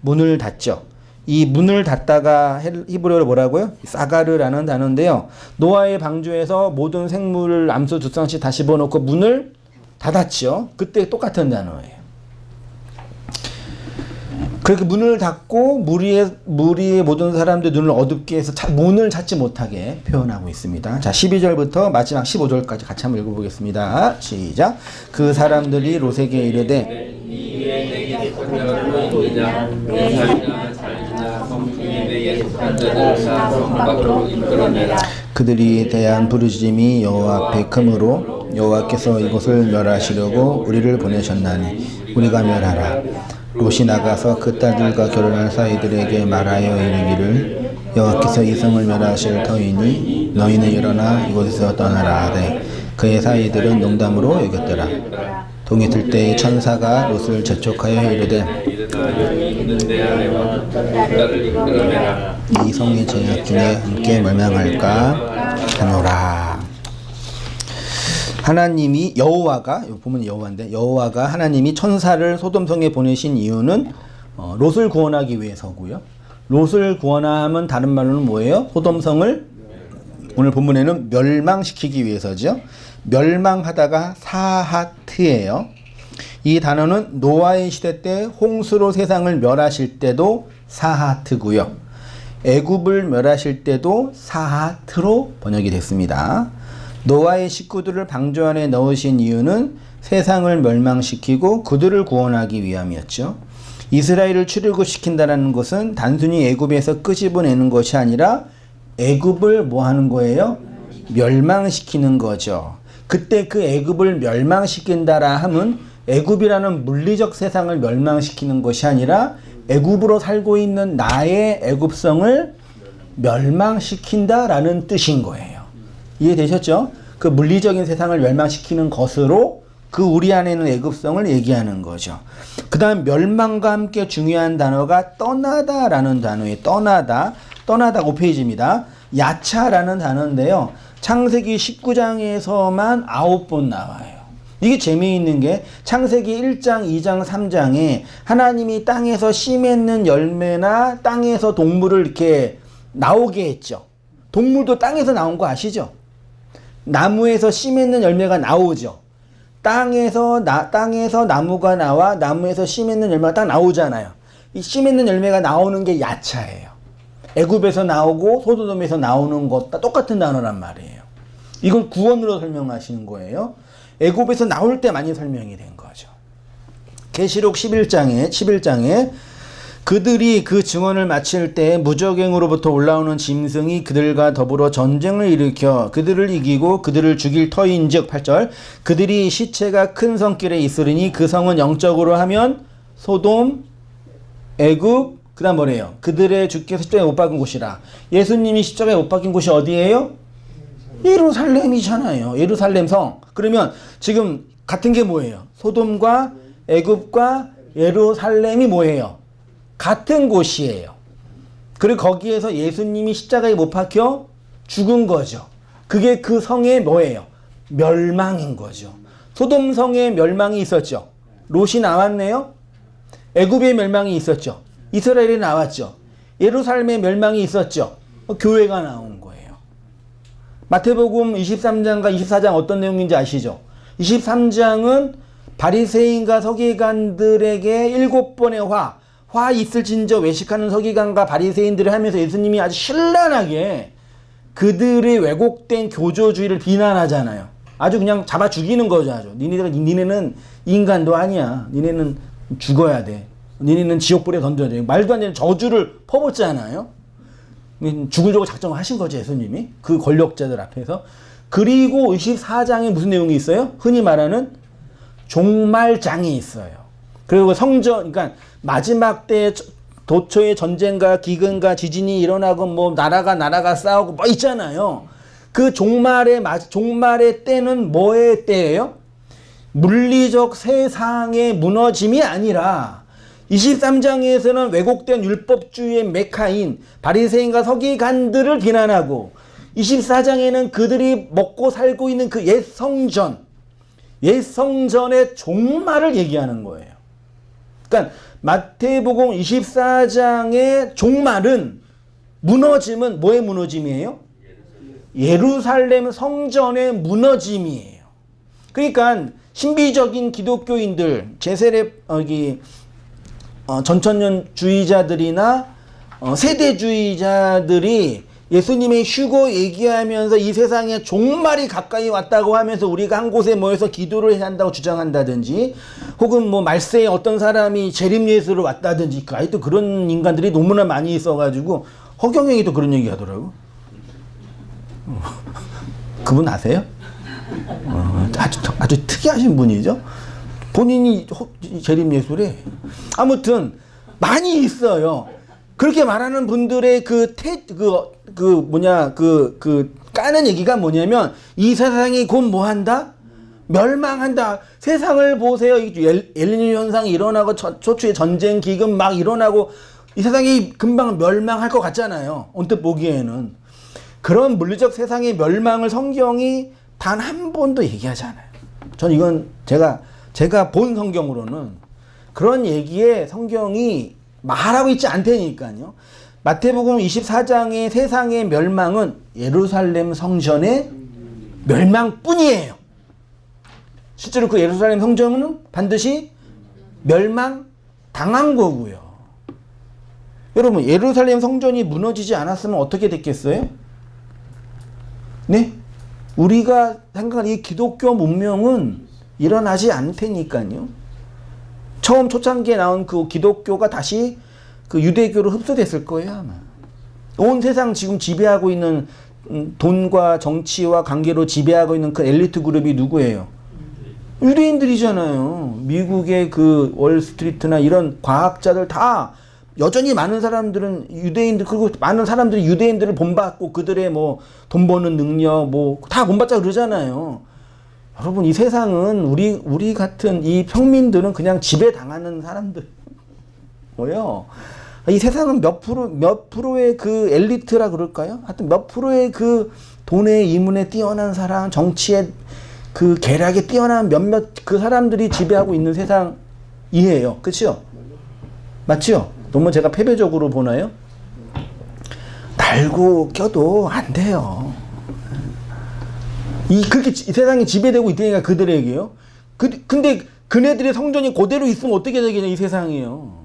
문을 닫죠. 이 문을 닫다가 히브리어로 뭐라고요? 사가르라는 단어인데요. 노아의 방주에서 모든 생물을 암수 두 쌍씩 다 집어넣고 문을 닫았죠. 그때 똑같은 단어예요. 그렇게 문을 닫고 무리의 모든 사람들 눈을 어둡게 해서 문을 찾지 못하게 표현하고 있습니다. 자, 12절부터 마지막 15절까지 같이 한번 읽어보겠습니다. 시작. 그 사람들이 롯에게 이르되 그들이 대한 부르짖음이 여호와 앞에 크므로 여호와께서 이곳을 멸하시려고 우리를 보내셨나니 우리가 멸하라. 롯이 나가서 그 딸들과 결혼한 사이들에게 말하여 이르기를 여호와께서 이 성을 멸하실 터이니 너희는 일어나 이곳에서 떠나라 하되 그의 사이들은 농담으로 여겼더라. 동이 들 때에 천사가 롯을 재촉하여 이르되 이 성의 죄악 중에 함께 멸망할까 하노라. 하나님이 여호와가 보면 여호와인데 여호와가 하나님이 천사를 소돔성에 보내신 이유는 롯을 구원하기 위해서고요. 롯을 구원하면 다른 말로는 뭐예요? 소돔성을 오늘 본문에는 멸망시키기 위해서죠. 멸망하다가 사하트예요. 이 단어는 노아의 시대 때 홍수로 세상을 멸하실 때도 사하트고요. 애굽을 멸하실 때도 사하트로 번역이 됐습니다. 노아의 식구들을 방주 안에 넣으신 이유는 세상을 멸망시키고 그들을 구원하기 위함이었죠. 이스라엘을 출애굽시킨다는 것은 단순히 애굽에서 끄집어내는 것이 아니라 애굽을 뭐 하는 거예요? 멸망시키는 거죠. 그때 그 애굽을 멸망시킨다라 함은 애굽이라는 물리적 세상을 멸망시키는 것이 아니라 애굽으로 살고 있는 나의 애굽성을 멸망시킨다라는 뜻인 거예요. 이해되셨죠? 그 물리적인 세상을 멸망시키는 것으로 그 우리 안에 있는 애굽성을 얘기하는 거죠. 그 다음 멸망과 함께 중요한 단어가 떠나다라는 단어예요. 떠나다 5페이지입니다. 야차라는 단어인데요. 창세기 19장에서만 9번 나와요. 이게 재미있는 게 창세기 1장, 2장, 3장에 하나님이 땅에서 씨 맺는 열매나 땅에서 동물을 이렇게 나오게 했죠. 동물도 땅에서 나온 거 아시죠? 나무에서 씨 맺는 열매가 나오죠. 땅에서 나무가 나와 나무에서 씨 맺는 열매가 딱 나오잖아요. 이 씨 맺는 열매가 나오는 게 야차예요. 애굽에서 나오고 소도돔에서 나오는 것 다 똑같은 단어란 말이에요. 이걸 구원으로 설명하시는 거예요. 애굽에서 나올 때 많이 설명이 된 거죠. 계시록 11장에 그들이 그 증언을 마칠 때 무적행으로부터 올라오는 짐승이 그들과 더불어 전쟁을 일으켜 그들을 이기고 그들을 죽일 터인즉 8절 그들이 시체가 큰 성길에 있으리니 그 성은 영적으로 하면 소돔, 애굽, 그 다음 뭐래요? 그들의 주께서 십자가에 못 박은 곳이라. 예수님이 십자가에 못 박힌 곳이 어디예요? 예루살렘이잖아요. 예루살렘 성. 그러면 지금 같은 게 뭐예요? 소돔과 애굽과 예루살렘이 뭐예요? 같은 곳이에요. 그리고 거기에서 예수님이 십자가에 못 박혀 죽은 거죠. 그게 그 성의 뭐예요? 멸망인 거죠. 소돔 성의 멸망이 있었죠. 롯이 나왔네요. 애굽의 멸망이 있었죠. 이스라엘이 나왔죠. 예루살렘의 멸망이 있었죠. 교회가 나온 거예요. 마태복음 23장과 24장 어떤 내용인지 아시죠? 23장은 바리새인과 서기관들에게 7번의 화 있을진저 외식하는 서기관과 바리새인들을 하면서 예수님이 아주 신랄하게 그들의 왜곡된 교조주의를 비난하잖아요. 아주 그냥 잡아 죽이는 거죠. 아주. 니네는 인간도 아니야. 니네는 죽어야 돼. 니네는 지옥불에 던져야 돼. 말도 안 되는 저주를 퍼붓잖아요. 죽으려고 작정을 하신 거죠. 예수님이. 그 권력자들 앞에서. 그리고 24장에 무슨 내용이 있어요? 흔히 말하는 종말장이 있어요. 그리고 성전, 그러니까 마지막 때 도처에 전쟁과 기근과 지진이 일어나고 뭐 나라가 싸우고 뭐 있잖아요. 그 종말의 때는 뭐의 때예요? 물리적 세상의 무너짐이 아니라 23장에서는 왜곡된 율법주의의 메카인 바리새인과 서기관들을 비난하고 24장에는 그들이 먹고 살고 있는 그 옛 성전의 종말을 얘기하는 거예요. 그러니까 마태복음 24장의 종말은 무너짐은 뭐의 무너짐이에요? 예루살렘 성전의 무너짐이에요. 그러니까 신비적인 기독교인들, 제세례 전천년주의자들이나 세대주의자들이 예수님의 휴거 얘기하면서 이 세상에 종말이 가까이 왔다고 하면서 우리가 한 곳에 모여서 기도를 해야 한다고 주장한다든지 혹은 뭐 말세에 어떤 사람이 재림예수로 왔다든지 아직도 그런 인간들이 너무나 많이 있어가지고 허경영이 또 그런 얘기 하더라고. 그분 아세요? 아주 특이하신 분이죠. 본인이 재림예수래. 아무튼 많이 있어요. 그렇게 말하는 분들의 까는 얘기가 뭐냐면 이 세상이 곧 뭐 한다? 멸망한다. 세상을 보세요. 엘니뇨 현상이 일어나고 초추의 전쟁 기근 막 일어나고 이 세상이 금방 멸망할 것 같잖아요. 언뜻 보기에는. 그런 물리적 세상의 멸망을 성경이 단 한 번도 얘기하지 않아요. 전 이건 제가 본 성경으로는 그런 얘기에 성경이 말하고 있지 않다니까요. 마태복음 24장의 세상의 멸망은 예루살렘 성전의 멸망뿐이에요. 실제로 그 예루살렘 성전은 반드시 멸망당한 거고요. 여러분, 예루살렘 성전이 무너지지 않았으면 어떻게 됐겠어요? 네? 우리가 생각하는 이 기독교 문명은 일어나지 않다니까요. 처음 초창기에 나온 그 기독교가 다시 그 유대교로 흡수됐을 거예요, 아마. 온 세상 지금 지배하고 있는 돈과 정치와 관계로 지배하고 있는 그 엘리트 그룹이 누구예요? 유대인들이잖아요. 미국의 그 월스트리트나 이런 과학자들 다 여전히 많은 사람들은 유대인들, 그리고 많은 사람들이 유대인들을 본받고 그들의 뭐 돈 버는 능력 뭐 다 본받자 그러잖아요. 여러분, 이 세상은 우리 같은 이 평민들은 그냥 지배당하는 사람들. 뭐요? 이 세상은 몇 프로의 그 엘리트라 그럴까요? 하여튼 몇 프로의 그 돈에 이문에 뛰어난 사람, 정치에 그 계략에 뛰어난 몇몇 그 사람들이 지배하고 있는 세상이에요. 그렇죠? 맞죠? 너무 제가 패배적으로 보나요? 날고 껴도 안 돼요. 그렇게 이 세상이 지배되고 있다니까 그들에게요. 근데 그네들의 성전이 그대로 있으면 어떻게 되겠냐 이 세상이에요.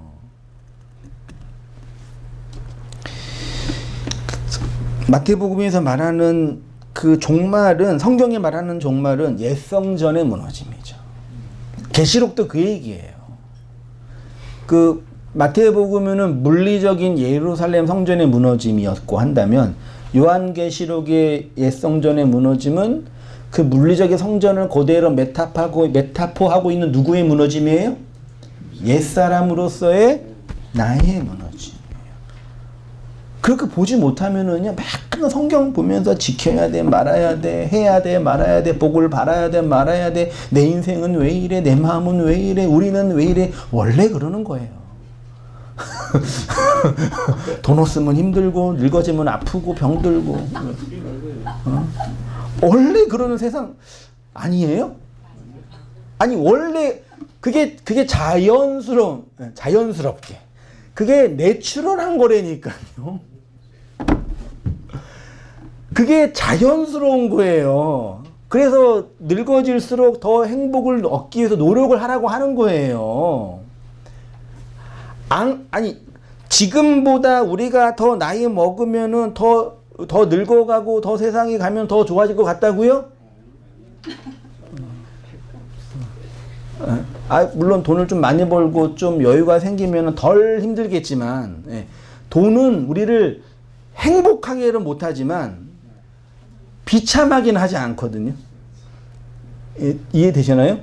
마태복음에서 말하는 그 종말은, 성경이 말하는 종말은 옛 성전의 무너짐이죠. 계시록도 그 얘기예요. 그 마태복음은 물리적인 예루살렘 성전의 무너짐이었고 한다면, 요한계시록의 옛 성전의 무너짐은 그 물리적인 성전을 그대로 메타포하고 있는 누구의 무너짐이에요? 옛사람으로서의 나의 무너짐이에요. 그렇게 보지 못하면은요, 맨날 성경 보면서 지켜야 돼, 말아야 돼, 해야 돼, 말아야 돼, 복을 바라야 돼, 말아야 돼, 내 인생은 왜 이래, 내 마음은 왜 이래, 우리는 왜 이래. 원래 그러는 거예요. 돈 없으면 힘들고, 늙어지면 아프고, 병들고. 원래 그러는 세상 아니에요? 아니, 원래 그게 자연스럽게. 그게 내추럴한 거라니까요. 그게 자연스러운 거예요. 그래서 늙어질수록 더 행복을 얻기 위해서 노력을 하라고 하는 거예요. 아니, 지금보다 우리가 더 나이 먹으면은 더 늙어가고 더 세상에 가면 더 좋아질 것 같다고요? 물론 돈을 좀 많이 벌고 좀 여유가 생기면 덜 힘들겠지만, 돈은 우리를 행복하게는 못하지만 비참하긴 하지 않거든요. 이해되시나요?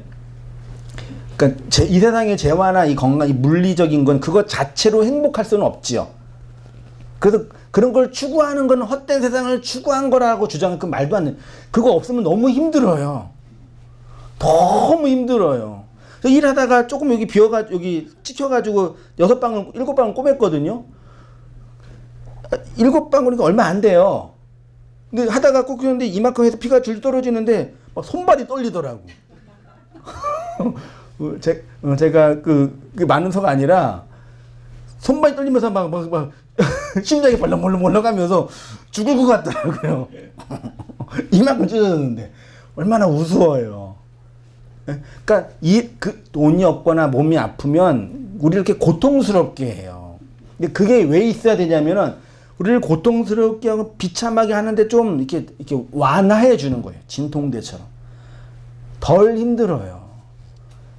그러니까 이 세상의 재화나 이 건강, 이 물리적인 건 그것 자체로 행복할 수는 없지요. 그래서 그런 걸 추구하는 건 헛된 세상을 추구한 거라고 주장하는 그 말도 안 돼. 그거 없으면 너무 힘들어요. 너무 힘들어요. 일하다가 조금 여기 여기 찍혀가지고 6방울, 7방울 꼬맸거든요. 7방울이니까 얼마 안 돼요. 근데 하다가 꽂혔는데 이만큼 해서 피가 줄 떨어지는데 막 손발이 떨리더라고. 제가 그 많은 서가 아니라 손발이 떨리면서 막 심장이 벌렁벌렁 하면서 죽을 것 같더라고요. 이만큼 찢어졌는데 얼마나 우스워요. 그러니까 돈이 없거나 몸이 아프면 우리를 이렇게 고통스럽게 해요. 근데 그게 왜 있어야 되냐면은 우리를 고통스럽게 하고 비참하게 하는데 좀 이렇게 완화해 주는 거예요. 진통제처럼. 덜 힘들어요.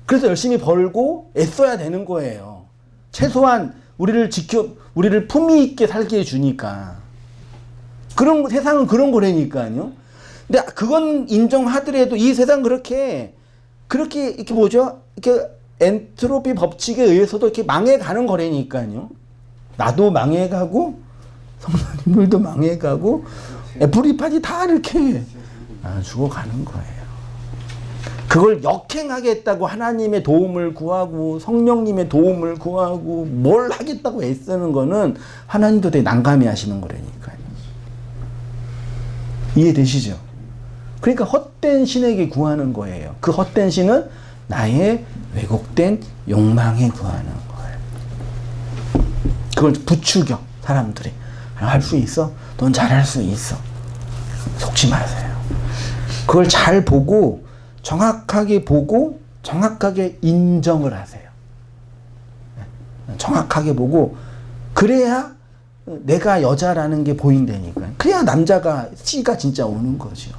그래서 열심히 벌고 애써야 되는 거예요. 최소한 우리를 품위 있게 살게 해주니까. 세상은 그런 거라니까요. 근데 그건 인정하더라도 이 세상 그렇게 이렇게 엔트로피 법칙에 의해서도 이렇게 망해가는 거라니까요. 나도 망해가고, 성도님들도 망해가고, 애플리파지 다 이렇게 죽어가는 거예요. 그걸 역행하겠다고 하나님의 도움을 구하고, 성령님의 도움을 구하고, 뭘 하겠다고 애쓰는 거는 하나님도 되게 난감해 하시는 거라니까요. 이해되시죠? 그러니까 헛된 신에게 구하는 거예요. 그 헛된 신은 나의 왜곡된 욕망에 구하는 거예요. 그걸 부추겨, 사람들이. 할 수 있어? 넌 잘할 수 있어. 속지 마세요. 그걸 잘 보고, 정확하게 인정을 하세요. 정확하게 보고, 그래야 내가 여자라는 게 보인다니까. 그래야 씨가 진짜 오는 거죠.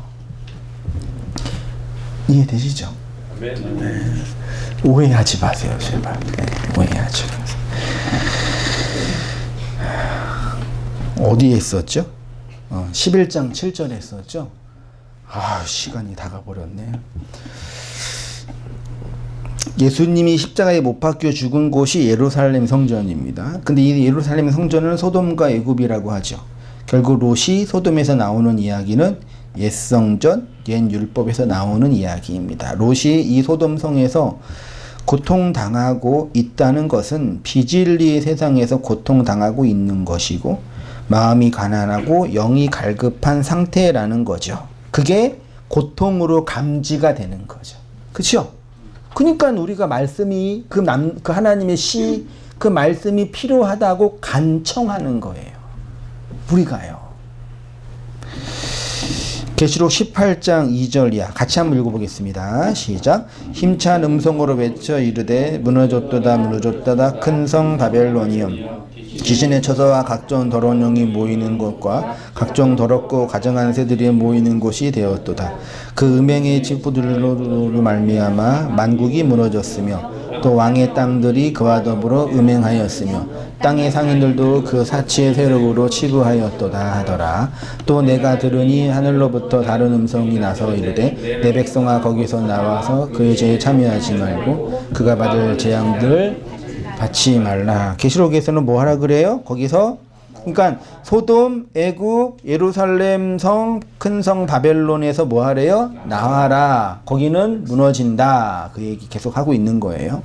이해되시죠? 네. 오해하지 마세요, 제발. 오해하지 마세요. 어디에 있었죠? 11장 7절에 있었죠? 시간이 다 가버렸네. 예수님이 십자가에 못 박혀 죽은 곳이 예루살렘 성전입니다. 근데 이 예루살렘 성전은 소돔과 애굽이라고 하죠. 결국 롯이 소돔에서 나오는 이야기는 옛 성전, 옛 율법에서 나오는 이야기입니다. 롯이 이 소돔성에서 고통당하고 있다는 것은 비진리의 세상에서 고통당하고 있는 것이고 마음이 가난하고 영이 갈급한 상태라는 거죠. 그게 고통으로 감지가 되는 거죠. 그렇죠? 그러니까 우리가 말씀이 그 하나님의 그 말씀이 필요하다고 간청하는 거예요. 우리가요. 계시록 18장 2절 이하 같이 한번 읽어보겠습니다. 시작. 힘찬 음성으로 외쳐 이르되 무너졌도다 무너졌도다 큰 성 바벨로니움 귀신의 처소와 각종 더러운 영이 모이는 곳과 각종 더럽고 가증한 새들이 모이는 곳이 되었도다. 그 음행의 징후들로 말미암아 만국이 무너졌으며 또 왕의 땅들이 그와 더불어 음행하였으며 땅의 상인들도 그 사치의 세력으로 치부하였도다 하더라. 또 내가 들으니 하늘로부터 다른 음성이 나서 이르되 내 백성아 거기서 나와서 그의 죄에 참여하지 말고 그가 받을 재앙들 받지 말라. 계시록에서는 뭐 하라 그래요? 거기서 그러니까 소돔, 애굽, 예루살렘 성, 큰 성 바벨론에서 뭐 하래요? 나와라. 거기는 무너진다. 그 얘기 계속 하고 있는 거예요.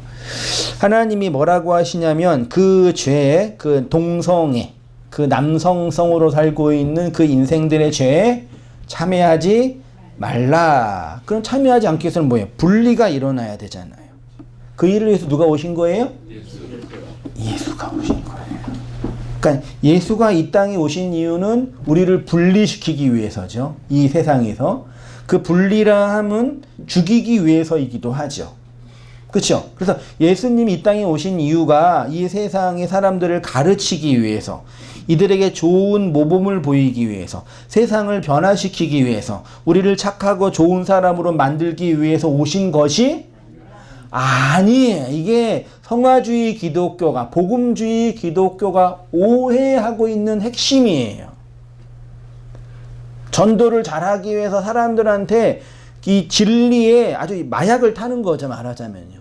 하나님이 뭐라고 하시냐면 그 죄에, 그 동성애, 그 남성성으로 살고 있는 그 인생들의 죄에 참여하지 말라. 그럼 참여하지 않기 위해서는 뭐예요? 분리가 일어나야 되잖아요. 그 일을 위해서 누가 오신 거예요? 예수가 오신 거예요. 그러니까 예수가 이 땅에 오신 이유는 우리를 분리시키기 위해서죠. 이 세상에서. 그 분리라 함은 죽이기 위해서이기도 하죠. 그렇죠? 그래서 예수님이 이 땅에 오신 이유가 이 세상의 사람들을 가르치기 위해서, 이들에게 좋은 모범을 보이기 위해서, 세상을 변화시키기 위해서, 우리를 착하고 좋은 사람으로 만들기 위해서 오신 것이 아니에요. 이게 성화주의 기독교가, 복음주의 기독교가 오해하고 있는 핵심이에요. 전도를 잘하기 위해서 사람들한테 이 진리에 아주 마약을 타는 거죠, 말하자면요.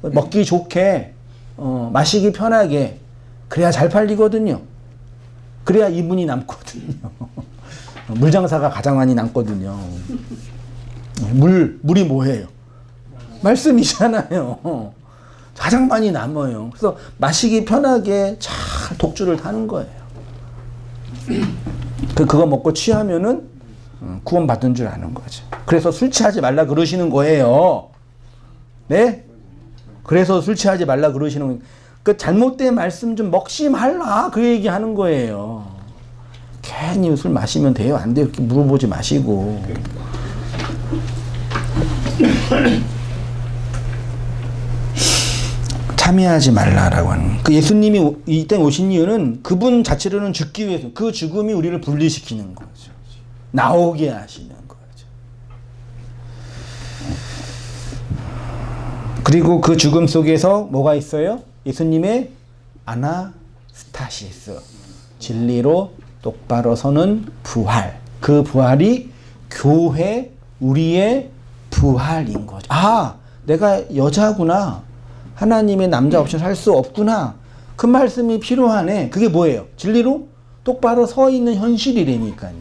먹기 좋게, 마시기 편하게, 그래야 잘 팔리거든요. 그래야 이문이 남거든요. 물장사가 가장 많이 남거든요. 물이 뭐예요? 말씀이잖아요. 가장 많이 남아요. 그래서 마시기 편하게 잘 독주를 타는 거예요. 그거 먹고 취하면은 구원받은 줄 아는 거죠. 그래서 술 취하지 말라 그러시는 거예요. 네? 그래서 술 취하지 말라 그러시는 거예요. 그 잘못된 말씀 좀 먹지 말라 그 얘기 하는 거예요. 괜히 술 마시면 돼요 안 돼요 이렇게 물어보지 마시고. 참여하지 말라라고 하는. 그 예수님이 이 땅에 오신 이유는 그분 자체로는 죽기 위해서, 그 죽음이 우리를 분리시키는 거죠. 나오게 하시는 거죠. 그리고 그 죽음 속에서 뭐가 있어요? 예수님의 아나스타시스, 진리로 똑바로 서는 부활. 그 부활이 교회, 우리의 부활인 거죠. 아, 내가 여자구나. 하나님의 남자 없이 살 수 없구나. 그 말씀이 필요하네. 그게 뭐예요? 진리로 똑바로 서 있는 현실이라니까요.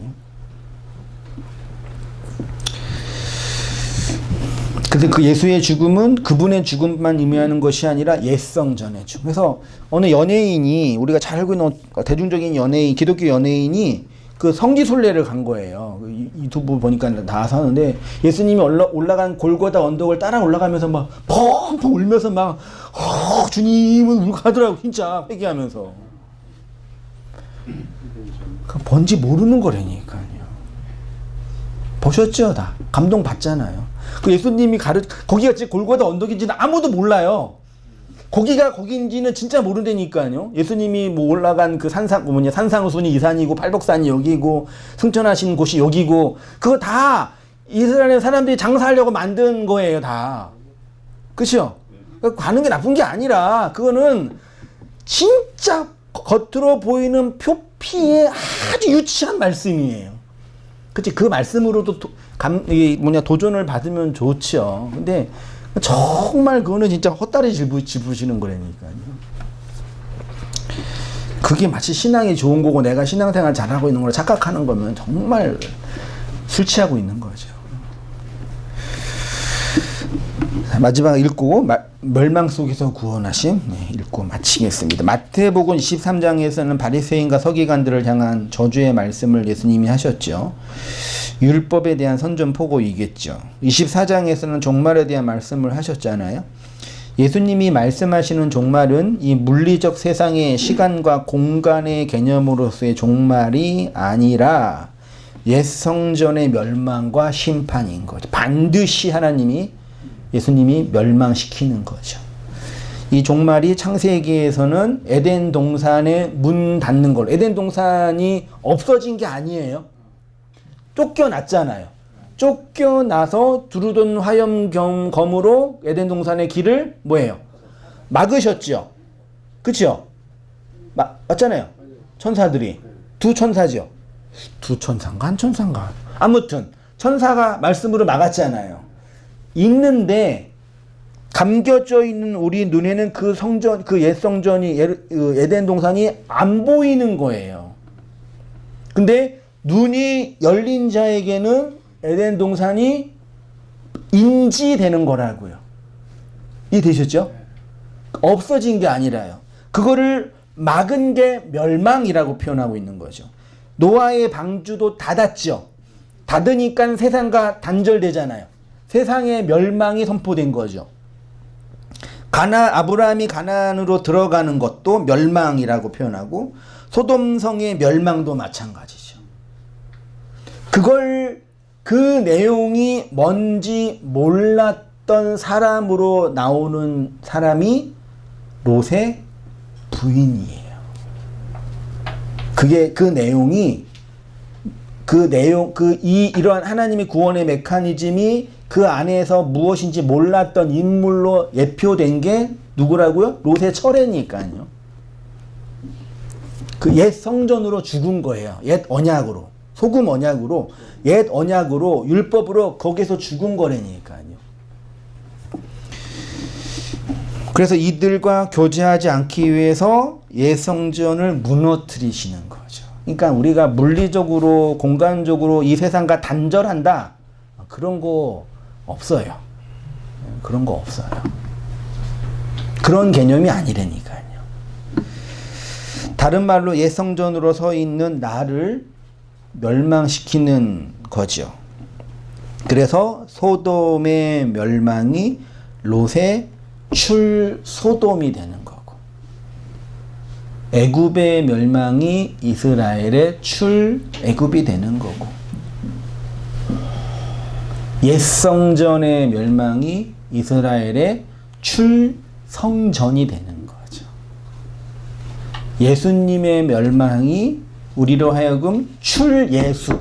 근데 그 예수의 죽음은 그분의 죽음만 의미하는 것이 아니라 옛성전의 죽음. 그래서 어느 연예인이, 우리가 잘 알고 있는 대중적인 연예인, 기독교 연예인이 그 성지순례를 간 거예요. 유튜브 보니까 나와서 하는데, 예수님이 올라간 골고다 언덕을 따라 올라가면서 막 펑펑 울면서 막 주님은 울고 하더라고. 진짜 회개하면서. 뭔지 모르는 거라니까요. 보셨죠? 다 감동 받잖아요. 그 예수님이 거기가 진짜 골고다 언덕인지는 아무도 몰라요. 거기가 거기인지는 진짜 모른다니까요. 예수님이 뭐 올라간 그 산상수훈이 이 산이고 팔복산이 여기고 승천하신 곳이 여기고, 그거 다 이스라엘 사람들이 장사하려고 만든 거예요, 다. 그렇죠? 가는 게 나쁜 게 아니라 그거는 진짜 겉으로 보이는 표피의 아주 유치한 말씀이에요. 그치? 그 말씀으로도 도전을 받으면 좋죠. 근데 정말 그거는 진짜 헛다리 짚으시는 거라니까요. 그게 마치 신앙이 좋은 거고 내가 신앙생활 잘하고 있는 걸 착각하는 거면 정말 술 취하고 있는 거죠. 마지막 읽고 멸망 속에서 구원하심 읽고 마치겠습니다. 마태복음 23장에서는 바리새인과 서기관들을 향한 저주의 말씀을 예수님이 하셨죠. 율법에 대한 선전포고이겠죠. 24장에서는 종말에 대한 말씀을 하셨잖아요. 예수님이 말씀하시는 종말은 이 물리적 세상의 시간과 공간의 개념으로서의 종말이 아니라 옛 성전의 멸망과 심판인 거죠. 반드시 예수님이 멸망시키는 거죠. 이 종말이 창세기에서는 에덴 동산에 문 닫는 걸. 에덴 동산이 없어진 게 아니에요. 쫓겨났잖아요. 쫓겨나서 두루돈 화염검으로 에덴 동산의 길을 뭐예요? 막으셨죠. 그쵸? 맞잖아요. 천사들이. 두 천사죠. 두 천사인가 한 천사인가. 아무튼 천사가 말씀으로 막았잖아요. 있는데 감겨져 있는 우리 눈에는 그 성전, 그 옛 성전이 에덴 동산이 안 보이는 거예요. 근데 눈이 열린 자에게는 에덴 동산이 인지되는 거라고요. 이해되셨죠? 없어진 게 아니라요. 그거를 막은 게 멸망이라고 표현하고 있는 거죠. 노아의 방주도 닫았죠. 닫으니까 세상과 단절되잖아요. 세상의 멸망이 선포된 거죠. 아브라함이 가나안으로 들어가는 것도 멸망이라고 표현하고 소돔성의 멸망도 마찬가지죠. 그 내용이 뭔지 몰랐던 사람으로 나오는 사람이 롯의 부인이에요. 이러한 하나님의 구원의 메커니즘이 그 안에서 무엇인지 몰랐던 인물로 예표된 게 누구라고요? 롯의 철회니까요. 그 옛 성전으로 죽은 거예요. 옛 언약으로. 소금 언약으로. 옛 언약으로, 율법으로 거기서 죽은 거라니까요. 그래서 이들과 교제하지 않기 위해서 옛 성전을 무너뜨리시는 거죠. 그러니까 우리가 물리적으로, 공간적으로 이 세상과 단절한다. 그런 거 없어요. 그런 거 없어요. 그런 개념이 아니라니까요. 다른 말로 옛 성전으로 서 있는 나를 멸망시키는 거죠. 그래서 소돔의 멸망이 롯의 출소돔이 되는 거고, 애굽의 멸망이 이스라엘의 출애굽이 되는 거고, 옛 성전의 멸망이 이스라엘의 출성전이 되는 거죠. 예수님의 멸망이 우리로 하여금 출예수,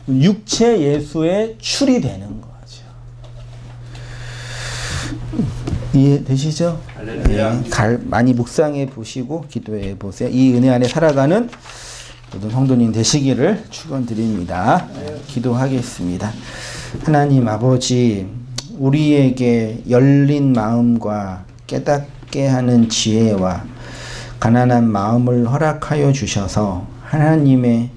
육체 예수의 출이 되는 거죠. 이해되시죠? 네, 많이 묵상해 보시고 기도해 보세요. 이 은혜 안에 살아가는 모든 성도님 되시기를 축원드립니다. 기도하겠습니다. 하나님 아버지, 우리에게 열린 마음과 깨닫게 하는 지혜와 가난한 마음을 허락하여 주셔서 하나님의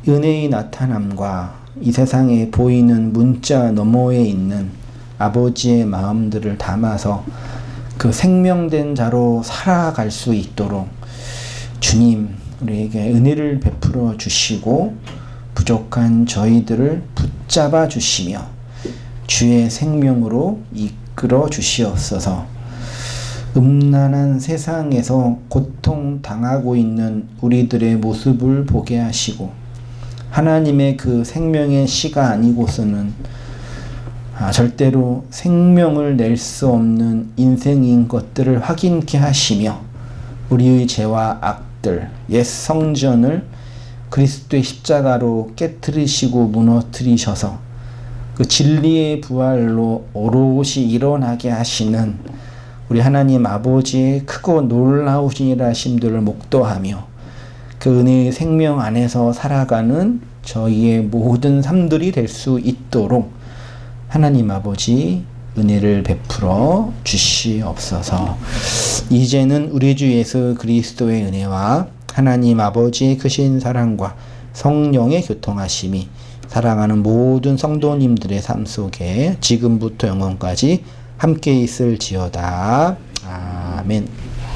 은혜의 나타남과 이 세상에 보이는 문자 너머에 있는 아버지의 마음들을 담아서 그 생명된 자로 살아갈 수 있도록 주님 우리에게 은혜를 베풀어 주시고 부족한 저희들을 붙잡아 주시며 주의 생명으로 이끌어 주시옵소서. 음란한 세상에서 고통당하고 있는 우리들의 모습을 보게 하시고 하나님의 그 생명의 씨가 아니고서는 절대로 생명을 낼 수 없는 인생인 것들을 확인케 하시며 우리의 죄와 악들, 옛 성전을 그리스도의 십자가로 깨트리시고 무너뜨리셔서 그 진리의 부활로 오롯이 일어나게 하시는 우리 하나님 아버지의 크고 놀라우신 일하심들을 목도하며 그 은혜의 생명 안에서 살아가는 저희의 모든 삶들이 될 수 있도록 하나님 아버지 은혜를 베풀어 주시옵소서. 이제는 우리 주 예수 그리스도의 은혜와 하나님 아버지의 크신 사랑과 성령의 교통하심이 사랑하는 모든 성도님들의 삶 속에 지금부터 영원까지 함께 있을지어다. 아멘.